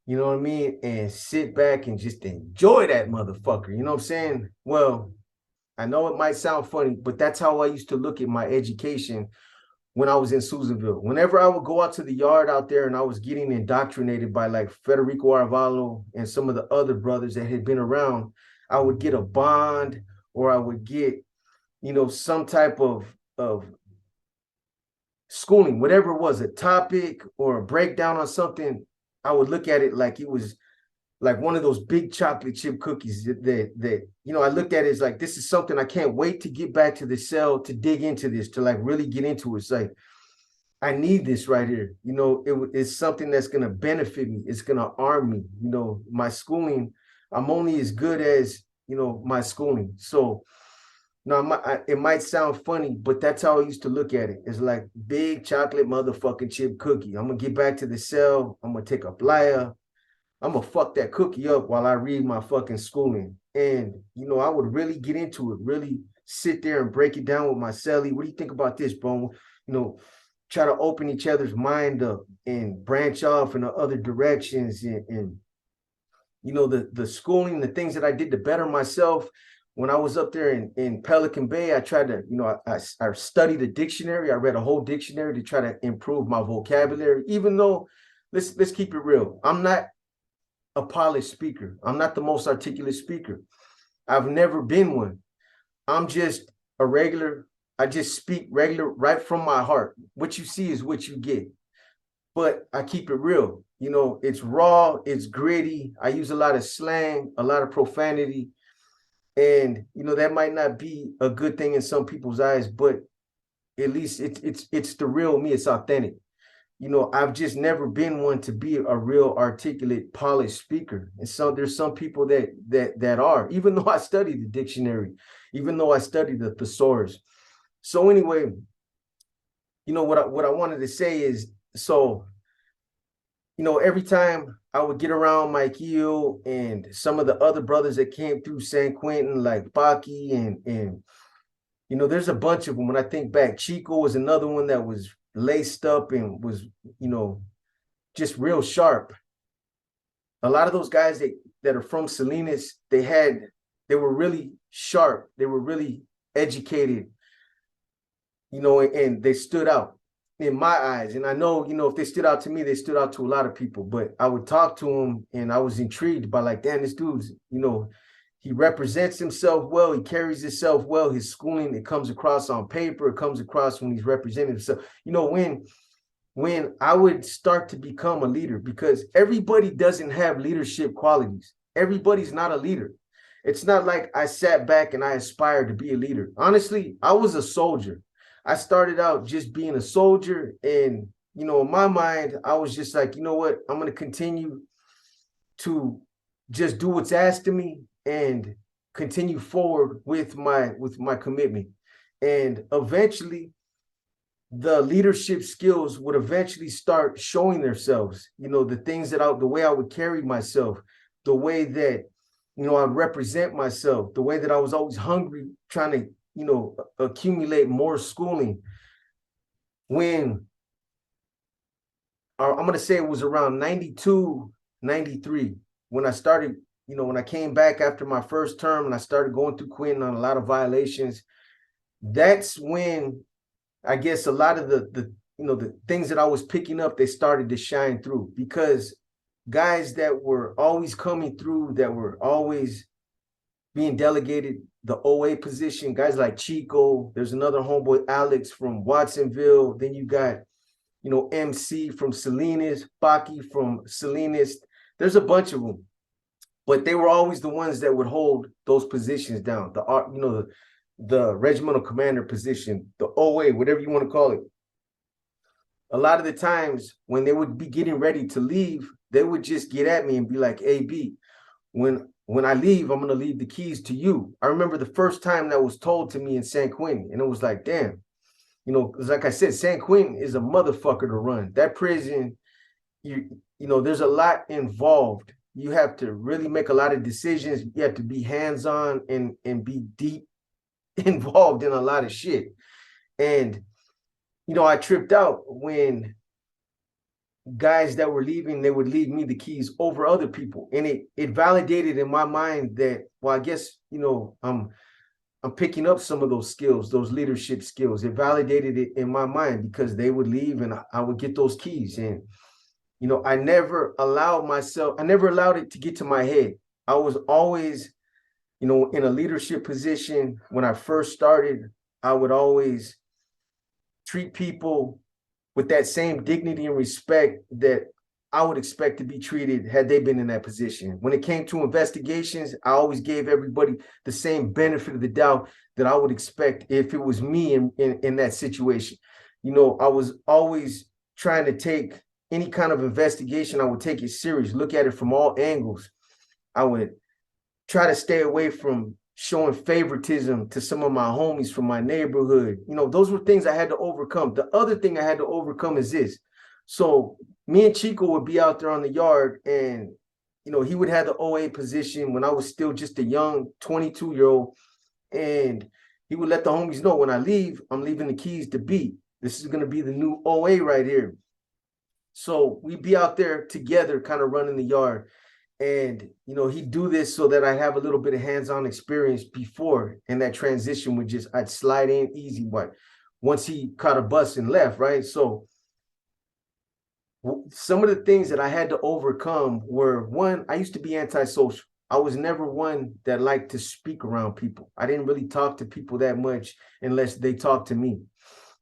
you know what I mean, and sit back and just enjoy that motherfucker. You know what I'm saying? Well, I know it might sound funny, but that's how I used to look at my education when I was in Susanville. Whenever I would go out to the yard out there and I was getting indoctrinated by like Federico Arvalo and some of the other brothers that had been around, I would get a bond, or I would get, some type of schooling, whatever it was, a topic or a breakdown on something. I would look at it like it was like one of those big chocolate chip cookies that I looked at it as like, this is something I can't wait to get back to the cell to dig into this, to like really get into it. It's like, I need this right here. It's something that's going to benefit me. It's going to arm me. My schooling, I'm only as good as, my schooling. So now it might sound funny, but that's how I used to look at it. It's like big chocolate motherfucking chip cookie. I'm going to get back to the cell. I'm going to take a playa. I'm going to fuck that cookie up while I read my fucking schooling. And, I would really get into it, really sit there and break it down with my cellie. What do you think about this, bro? Try to open each other's mind up and branch off in other directions. And the schooling, the things that I did to better myself. When I was up there in Pelican Bay, I tried to, I studied a dictionary. I read a whole dictionary to try to improve my vocabulary, even though, let's keep it real, I'm not a polished speaker. I'm not the most articulate speaker. I've never been one. I'm just a regular, I just speak regular right from my heart. What you see is what you get. But I keep it real. It's raw, it's gritty. I use a lot of slang, a lot of profanity. And that might not be a good thing in some people's eyes, but at least it's the real me, it's authentic. I've just never been one to be a real articulate, polished speaker. And so there's some people that are, even though I studied the dictionary, even though I studied the thesaurus. So anyway, what I wanted to say is, so every time I would get around Mike Hill and some of the other brothers that came through San Quentin, like Baki and there's a bunch of them. When I think back, Chico was another one that was laced up and was, just real sharp. A lot of those guys that are from Salinas, they were really sharp. They were really educated, and they stood out in my eyes. And I know, if they stood out to me, they stood out to a lot of people. But I would talk to them and I was intrigued by, like, damn, this dude's, he represents himself well. He carries himself well. His schooling, it comes across on paper. It comes across when he's representing himself. When I would start to become a leader, because everybody doesn't have leadership qualities. Everybody's not a leader. It's not like I sat back and I aspired to be a leader. Honestly, I was a soldier. I started out just being a soldier, and in my mind, I was just like, you know what, I'm going to continue to just do what's asked of me and continue forward with my commitment. And eventually the leadership skills would eventually start showing themselves, the things the way I would carry myself, the way that, I represent myself, the way that I was always hungry, trying to, accumulate more schooling. When I'm going to say it was around 92, 93, when I started, when I came back after my first term and I started going through Quentin on a lot of violations, that's when I guess a lot of the things that I was picking up, they started to shine through, because guys that were always coming through, that were always being delegated the OA position, guys like Chico, there's another homeboy, Alex from Watsonville. Then you got, MC from Salinas, Baki from Salinas. There's a bunch of them, but they were always the ones that would hold those positions down. The regimental commander position, the OA, whatever you want to call it. A lot of the times when they would be getting ready to leave, they would just get at me and be like, hey, B, when I leave, I'm going to leave the keys to you. I remember the first time that was told to me in San Quentin, and it was like, damn, like I said, San Quentin is a motherfucker to run. That prison, there's a lot involved. You have to really make a lot of decisions. You have to be hands-on and be deep involved in a lot of shit. And, I tripped out when guys that were leaving, they would leave me the keys over other people. And it validated in my mind that, well, I guess, I'm picking up some of those skills, those leadership skills. It validated it in my mind, because they would leave and I would get those keys. And, I never allowed it to get to my head. I was always, in a leadership position. When I first started, I would always treat people with that same dignity and respect that I would expect to be treated had they been in that position. When it came to investigations, I always gave everybody the same benefit of the doubt that I would expect if it was me in that situation. I was always trying to take any kind of investigation, I would take it serious, look at it from all angles. I would try to stay away from showing favoritism to some of my homies from my neighborhood. Those were things I had to overcome. The other thing I had to overcome is this. So me and Chico would be out there on the yard, and, he would have the OA position when I was still just a young 22-year-old. And he would let the homies know, when I leave, I'm leaving the keys to B. This is going to be the new OA right here. So we'd be out there together, kind of running the yard. And, he'd do this so that I have a little bit of hands-on experience before, and that transition would just, I'd slide in easy. But once he caught a bus and left, right? So some of the things that I had to overcome were, one, I used to be antisocial. I was never one that liked to speak around people. I didn't really talk to people that much unless they talked to me.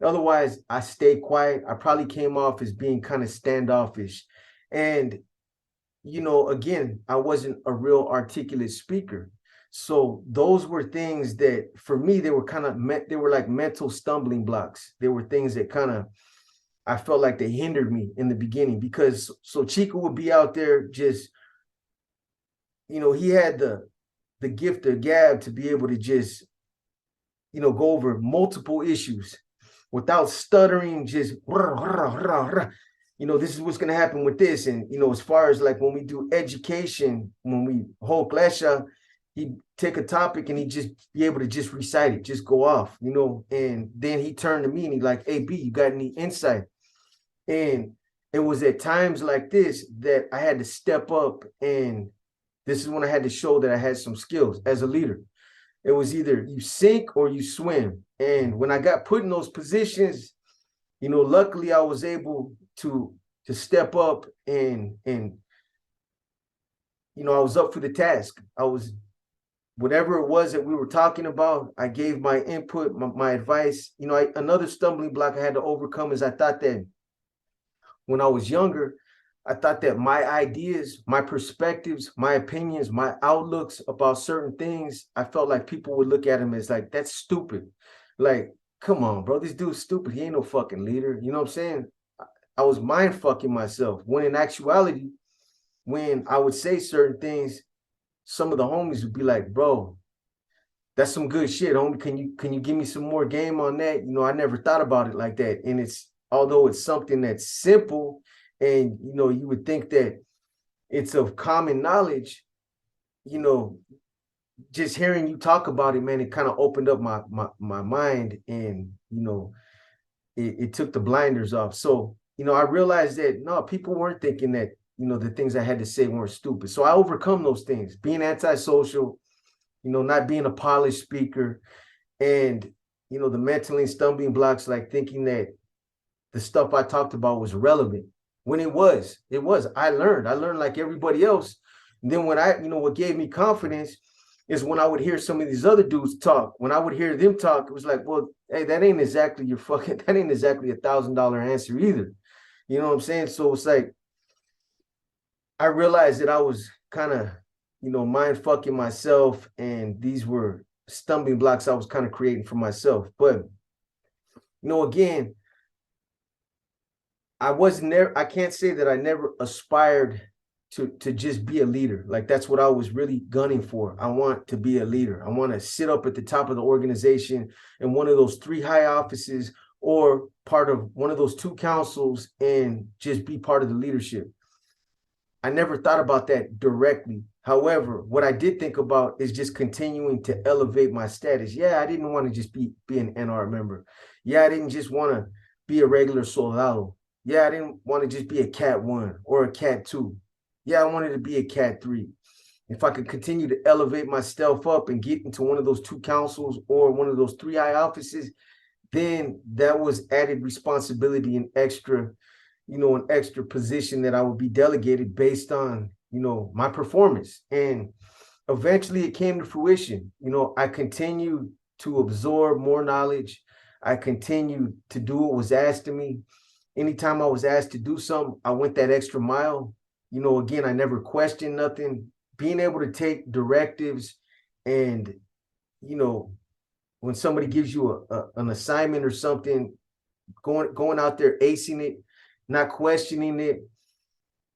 Otherwise, I stayed quiet. I probably came off as being kind of standoffish. And, again, I wasn't a real articulate speaker. So those were things that for me, they were like mental stumbling blocks. They were things that I felt like they hindered me in the beginning, because so Chico would be out there just, he had the gift of gab to be able to just, go over multiple issues without stuttering, just, this is what's going to happen with this. And, as far as like when we do education, when we hold klesha, he'd take a topic and he'd just be able to just recite it, just go off, and then he turned to me and he'd like, hey, B, you got any insight? And it was at times like this that I had to step up, and this is when I had to show that I had some skills as a leader. It was either you sink or you swim. And when I got put in those positions, luckily I was able to step up and I was up for the task. Whatever it was that we were talking about, I gave my input, my advice. Another stumbling block I had to overcome is I thought that when I was younger, I thought that my ideas, my perspectives, my opinions, my outlooks about certain things, I felt like people would look at him as like, that's stupid. Like, come on, bro, this dude's stupid. He ain't no fucking leader. You know what I'm saying? I was mind fucking myself, when in actuality, when I would say certain things, some of the homies would be like, bro, that's some good shit, homie. Can you give me some more game on that? I never thought about it like that. And although it's something that's simple, and you would think that it's of common knowledge, just hearing you talk about it, man, it kind of opened up my mind, and it took the blinders off. So I realized that no, people weren't thinking that the things I had to say weren't stupid. So I overcome those things, being antisocial, not being a polished speaker, and the mentally stumbling blocks, like thinking that the stuff I talked about was relevant when it was. I learned like everybody else. And then when what gave me confidence is when I would hear some of these other dudes talk. When I would hear them talk, it was like, well, hey, that ain't exactly $1,000 answer either. You know what I'm saying? So it's like, I realized that I was kind of, mind fucking myself, and these were stumbling blocks I was kind of creating for myself. But, again, I can't say that I never aspired to just be a leader. Like, that's what I was really gunning for. I want to be a leader. I want to sit up at the top of the organization in one of those 3 high offices, or part of one of those 2 councils, and just be part of the leadership. I never thought about that directly. However, what I did think about is just continuing to elevate my status. Yeah, I didn't want to just be an NR member. Yeah, I didn't just want to be a regular soldado. Yeah, I didn't want to just be a Cat 1 or a Cat 2. Yeah, I wanted to be a Cat 3. If I could continue to elevate myself up and get into one of those 2 councils or one of those 3 high offices, then that was added responsibility and extra, an extra position that I would be delegated based on, my performance. And eventually it came to fruition. I continued to absorb more knowledge. I continued to do what was asked of me. Anytime I was asked to do something, I went that extra mile. Again, I never questioned nothing. Being able to take directives, and, when somebody gives you an assignment or something, going out there, acing it, not questioning it,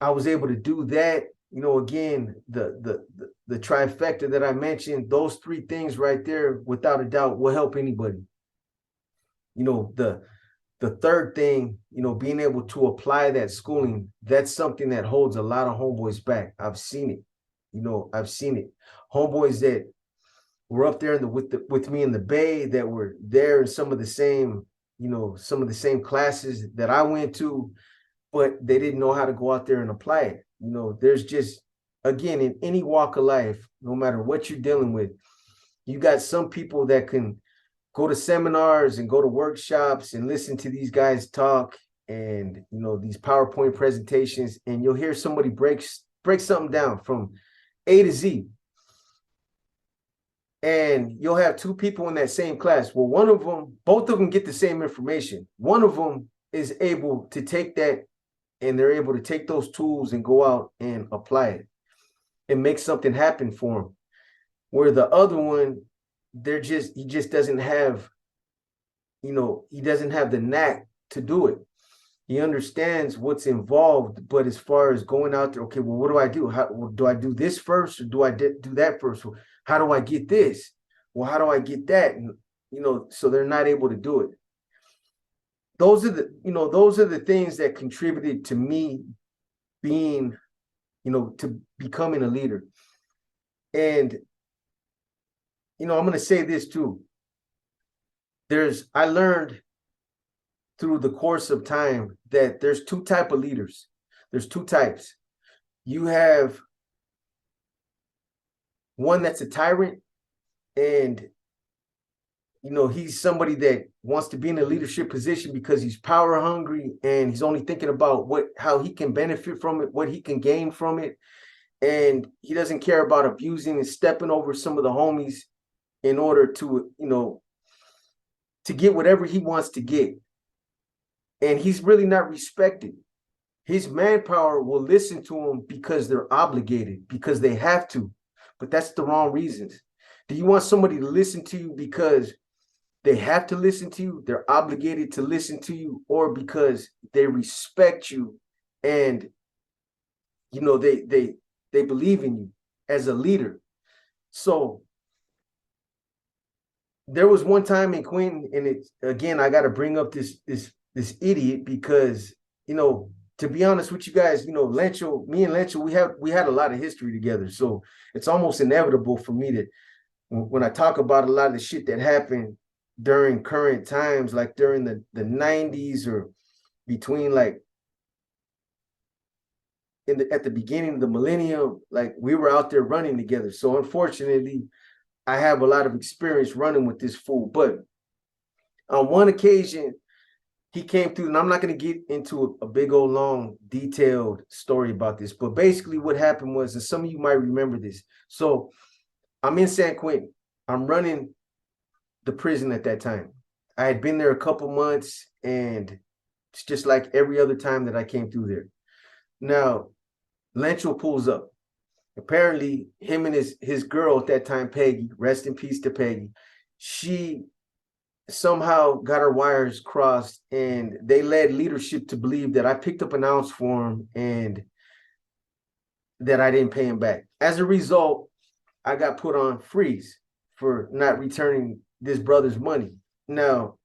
I was able to do that. Again, the trifecta that I mentioned, those 3 things right there, without a doubt, will help anybody. The third thing, being able to apply that schooling, that's something that holds a lot of homeboys back. I've seen it. I've seen it. Homeboys that were up there with me in the Bay, that were there in some of the same classes that I went to, but they didn't know how to go out there and apply it. There's just again, in any walk of life, no matter what you're dealing with, you got some people that can go to seminars and go to workshops and listen to these guys talk, and these PowerPoint presentations, and you'll hear somebody break something down from A to Z. And you'll have two people in that same class. Well, both of them get the same information. One of them is able to take that, and they're able to take those tools and go out and apply it and make something happen for them. Where the other one, he just doesn't have, he doesn't have the knack to do it. He understands what's involved, but as far as going out there, okay, well, what do I do? Do I do this first, or do I do that first? How do I get this? Well, how do I get that? And so they're not able to do it. Those are the things that contributed to me being, to becoming a leader. And I'm going to say this too. I learned through the course of time that there's two types of leaders. There's two types. You have one that's a tyrant, and he's somebody that wants to be in a leadership position because he's power hungry, and he's only thinking about how he can benefit from it, what he can gain from it. And he doesn't care about abusing and stepping over some of the homies in order to, to get whatever he wants to get. And he's really not respected. His manpower will listen to him because they're obligated, because they have to. But that's the wrong reasons. Do you want somebody to listen to you because they have to listen to you, they're obligated to listen to you, or because they respect you and they believe in you as a leader? So there was one time in Quentin, and again, I got to bring up this idiot because, to be honest with you guys, me and Lencho, we had a lot of history together. So it's almost inevitable for me to, when I talk about a lot of the shit that happened during current times, like during the 90s, or between like at the beginning of the millennium, like we were out there running together. So unfortunately, I have a lot of experience running with this fool. But on one occasion, he came through, and I'm not going to get into a big old long detailed story about this, but basically what happened was, and some of you might remember this. So I'm in San Quentin. I'm running the prison at that time. I had been there a couple months, and it's just like every other time that I came through there. Now, Lencho pulls up. Apparently, him and his girl at that time, Peggy, rest in peace to Peggy, she somehow got her wires crossed, and they led leadership to believe that I picked up an ounce for him and that I didn't pay him back. As a result, I got put on freeze for not returning this brother's money. Now,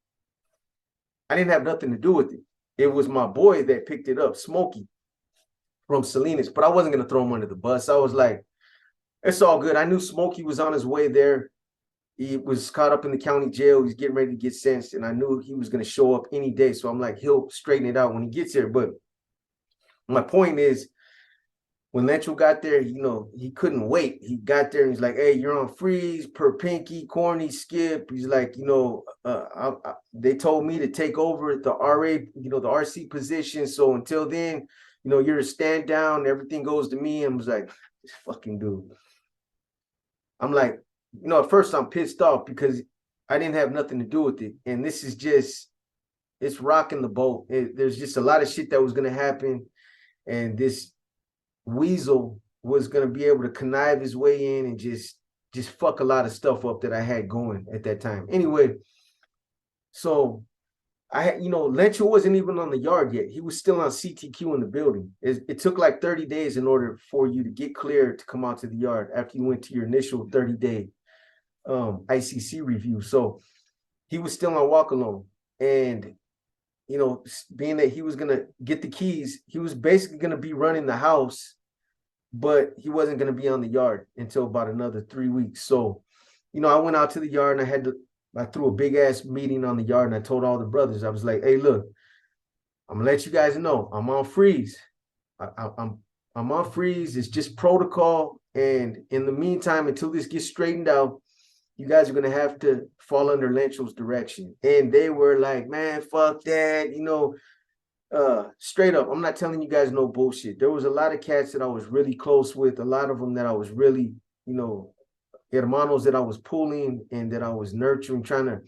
I didn't have nothing to do with it. It was my boy that picked it up, Smokey from Salinas, but I wasn't going to throw him under the bus. I was like, it's all good. I knew Smokey was on his way there. He was caught up in the county jail. He's getting ready to get sentenced, and I knew he was going to show up any day. So I'm like, he'll straighten it out when he gets here. But my point is, when Lencho got there, he couldn't wait. He got there and he's like, hey, you're on freeze per Pinky, Corny, Skip. He's like, they told me to take over the RA, the RC position. So until then, you're to stand down. Everything goes to me. And I was like, this fucking dude. I'm like, at first I'm pissed off because I didn't have nothing to do with it. And this is just, it's rocking the boat. There's just a lot of shit that was going to happen. And this weasel was going to be able to connive his way in and just fuck a lot of stuff up that I had going at that time. Anyway, so I had, Lencho wasn't even on the yard yet. He was still on CTQ in the building. It took like 30 days in order for you to get cleared to come out to the yard after you went to your initial 30-day ICC review. So he was still on walk alone. And, being that he was going to get the keys, he was basically going to be running the house, but he wasn't going to be on the yard until about another 3 weeks. So, I went out to the yard, and I threw a big ass meeting on the yard, and I told all the brothers, I was like, hey, look, I'm gonna let you guys know I'm on freeze. I'm I'm on freeze. It's just protocol. And in the meantime, until this gets straightened out, you guys are going to have to fall under Lencho's direction. And they were like, man, fuck that. Straight up, I'm not telling you guys no bullshit. There was a lot of cats that I was really close with, a lot of them that I was really, hermanos that I was pulling and that I was nurturing, trying to,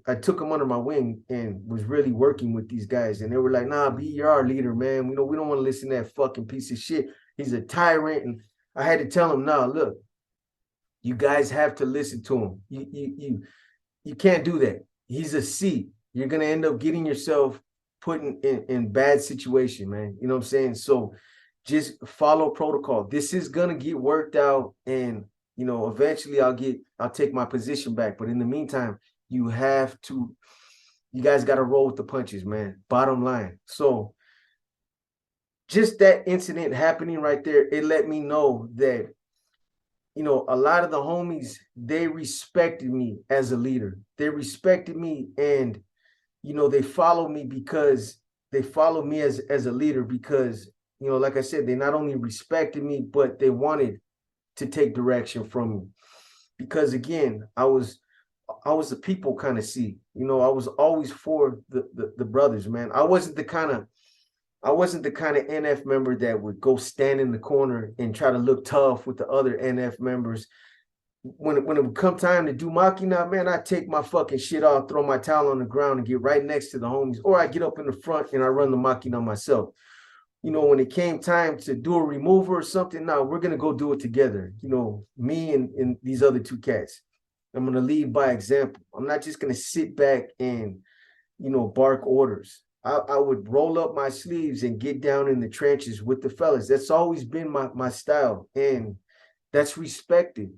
I took them under my wing and was really working with these guys. And they were like, nah, B, you're our leader, man. We don't want to listen to that fucking piece of shit. He's a tyrant. And I had to tell him, nah, look, you guys have to listen to him. You can't do that. He's a C. You're gonna end up getting yourself put in bad situation, man. You know what I'm saying? So just follow protocol. This is gonna get worked out, and eventually I'll take my position back. But in the meantime, you guys got to roll with the punches, man. Bottom line. So just that incident happening right there, it let me know that a lot of the homies, they respected me as a leader. They respected me, and they follow me because they follow me as a leader because, like I said, they not only respected me, but they wanted to take direction from me. Because again, I was a people kind of see, I was always for the brothers, man. I wasn't the kind of NF member that would go stand in the corner and try to look tough with the other NF members. When it would come time to do Makina, man, I take my fucking shit off, throw my towel on the ground and get right next to the homies. Or I get up in the front and I run the Makina myself. When it came time to do a remover or something, now we're going to go do it together. Me and these other two cats. I'm going to lead by example. I'm not just going to sit back and, bark orders. I would roll up my sleeves and get down in the trenches with the fellas. That's always been my style, and that's respected.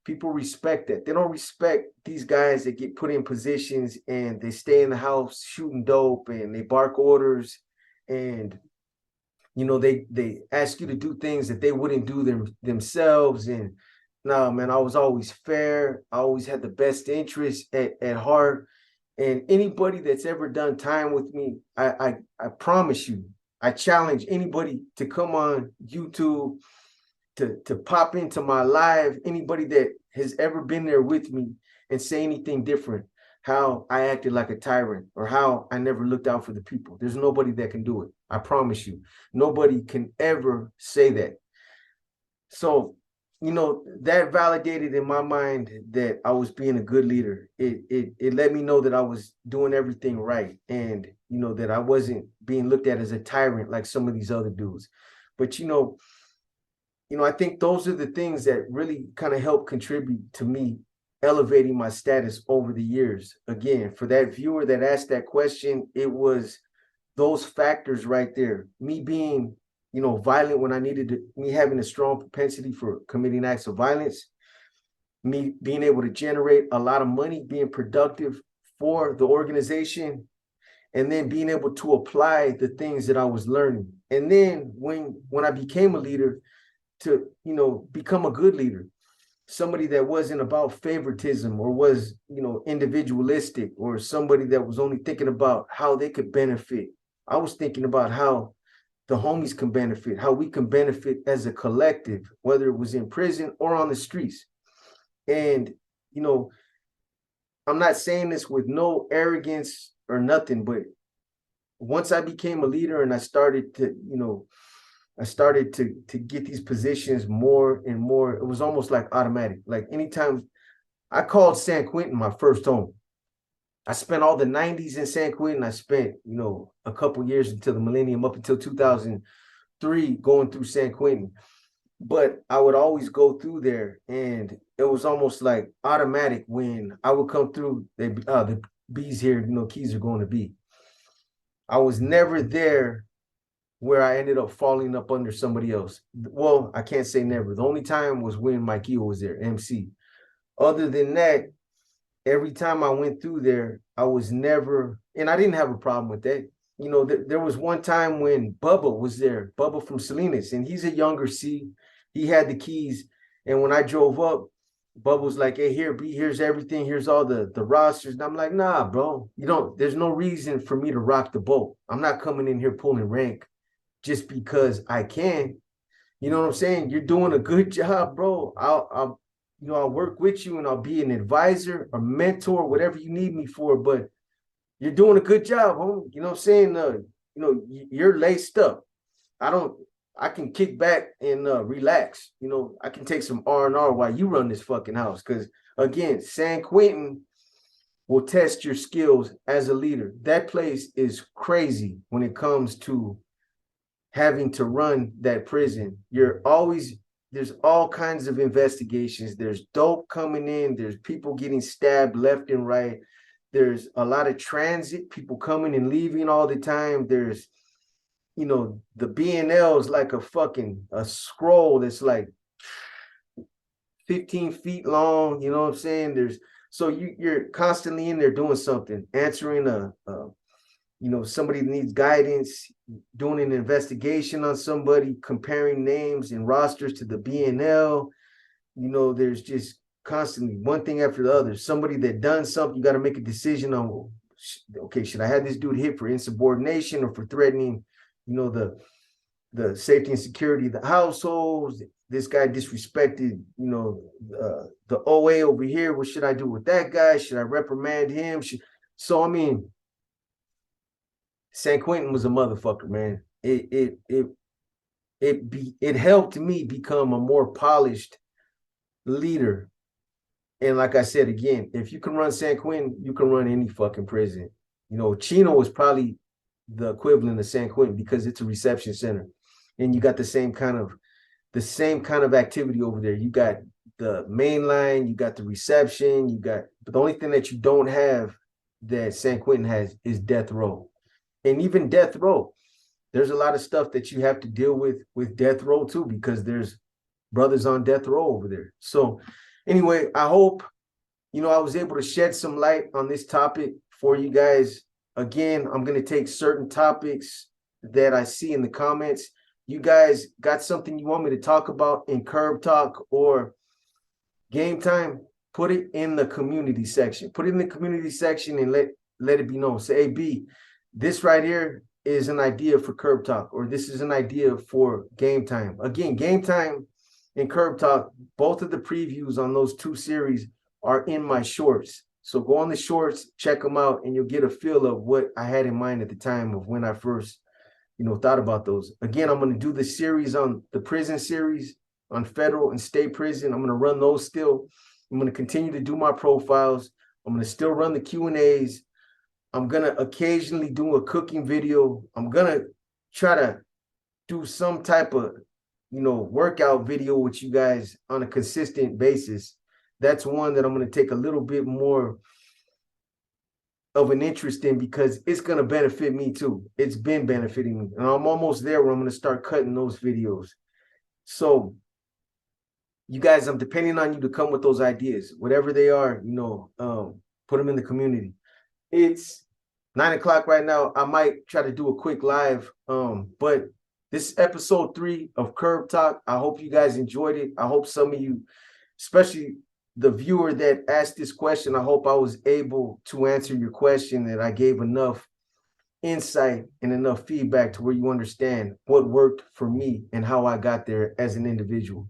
People respect that. They don't respect these guys that get put in positions and they stay in the house shooting dope and they bark orders, and they ask you to do things that they wouldn't do themselves. And no, man, I was always fair. I always had the best interest at heart. And anybody that's ever done time with me, I promise you, I challenge anybody to come on YouTube, to pop into my live, anybody that has ever been there with me and say anything different, how I acted like a tyrant or how I never looked out for the people. There's nobody that can do it. I promise you. Nobody can ever say that. So that validated in my mind that I was being a good leader. It let me know that I was doing everything right, and that I wasn't being looked at as a tyrant like some of these other dudes. But I think those are the things that really kind of help contribute to me elevating my status over the years. Again, for that viewer that asked that question, it was those factors right there. Me being violent when I needed to, me having a strong propensity for committing acts of violence, me being able to generate a lot of money, being productive for the organization, and then being able to apply the things that I was learning. And then when I became a leader, to become a good leader, somebody that wasn't about favoritism or was individualistic, or somebody that was only thinking about how they could benefit. I was thinking about how the homies can benefit, how we can benefit as a collective, whether it was in prison or on the streets. And, I'm not saying this with no arrogance or nothing, but once I became a leader and I started to, to get these positions more and more, it was almost like automatic. Like anytime I called San Quentin my first home. I spent all the 90s in San Quentin. I spent, a couple years until the millennium, up until 2003, going through San Quentin. But I would always go through there, and it was almost like automatic when I would come through. The B's here, keys are going to be. I was never there where I ended up falling up under somebody else. Well, I can't say never. The only time was when Mikey was there, MC. Other than that, every time I went through there, I was never, and I didn't have a problem with that. There was one time when Bubba was there, Bubba from Salinas, and he's a younger C. He had the keys. And when I drove up, Bubba was like, hey, here, B, here's everything. Here's all the rosters. And I'm like, nah, bro, there's no reason for me to rock the boat. I'm not coming in here pulling rank just because I can. You know what I'm saying? You're doing a good job, bro. I'll I'll work with you and I'll be an advisor, a mentor, whatever you need me for. But you're doing a good job, homie. You know what I'm saying? You're laced up. I can kick back and relax. I can take some R&R while you run this fucking house. Because again, San Quentin will test your skills as a leader. That place is crazy when it comes to having to run that prison. There's all kinds of investigations. There's dope coming in. There's people getting stabbed left and right. There's a lot of transit, people coming and leaving all the time. There's, the BNL is like a scroll that's like 15 feet long. You know what I'm saying? So you're constantly in there doing something, answering somebody needs guidance, doing an investigation on somebody, comparing names and rosters to the BNL. There's just constantly one thing after the other. Somebody that done something, you got to make a decision on, okay, should I have this dude hit for insubordination or for threatening, the safety and security of the households? This guy disrespected, the OA over here. What should I do with that guy? Should I reprimand him? So, I mean, San Quentin was a motherfucker, man. It helped me become a more polished leader. And like I said, again, if you can run San Quentin, you can run any fucking prison. Chino is probably the equivalent of San Quentin because it's a reception center, and you got the same kind of activity over there. You got the main line, you got the reception, but the only thing that you don't have that San Quentin has is death row. And even death row, there's a lot of stuff that you have to deal with death row too, because there's brothers on death row over there. So anyway, I hope, I was able to shed some light on this topic for you guys. Again, I'm going to take certain topics that I see in the comments. You guys got something you want me to talk about in Curb Talk or Game Time? Put it in the community section. Put it in the community section and let it be known. Say, hey, B, this right here is an idea for Curb Talk, or this is an idea for Game Time. Again, Game Time and Curb Talk, both of the previews on those two series are in my shorts. So go on the shorts, check them out, and you'll get a feel of what I had in mind at the time of when I first, thought about those. Again, I'm going to do the series on the prison series on federal and state prison. I'm going to run those still. I'm going to continue to do my profiles. I'm going to still run the Q&As. I'm going to occasionally do a cooking video. I'm going to try to do some type of, workout video with you guys on a consistent basis. That's one that I'm going to take a little bit more of an interest in because it's going to benefit me too. It's been benefiting me. And I'm almost there where I'm going to start cutting those videos. So you guys, I'm depending on you to come with those ideas, whatever they are, put them in the community. It's 9 o'clock right now. I might try to do a quick live, but this is episode 3 of Curb Talk. I hope you guys enjoyed it. I hope some of you, especially the viewer that asked this question, I hope I was able to answer your question, that I gave enough insight and enough feedback to where you understand what worked for me and how I got there as an individual.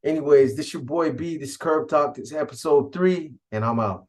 Anyways, this is your boy B. This is Curb Talk. This is episode 3, and I'm out.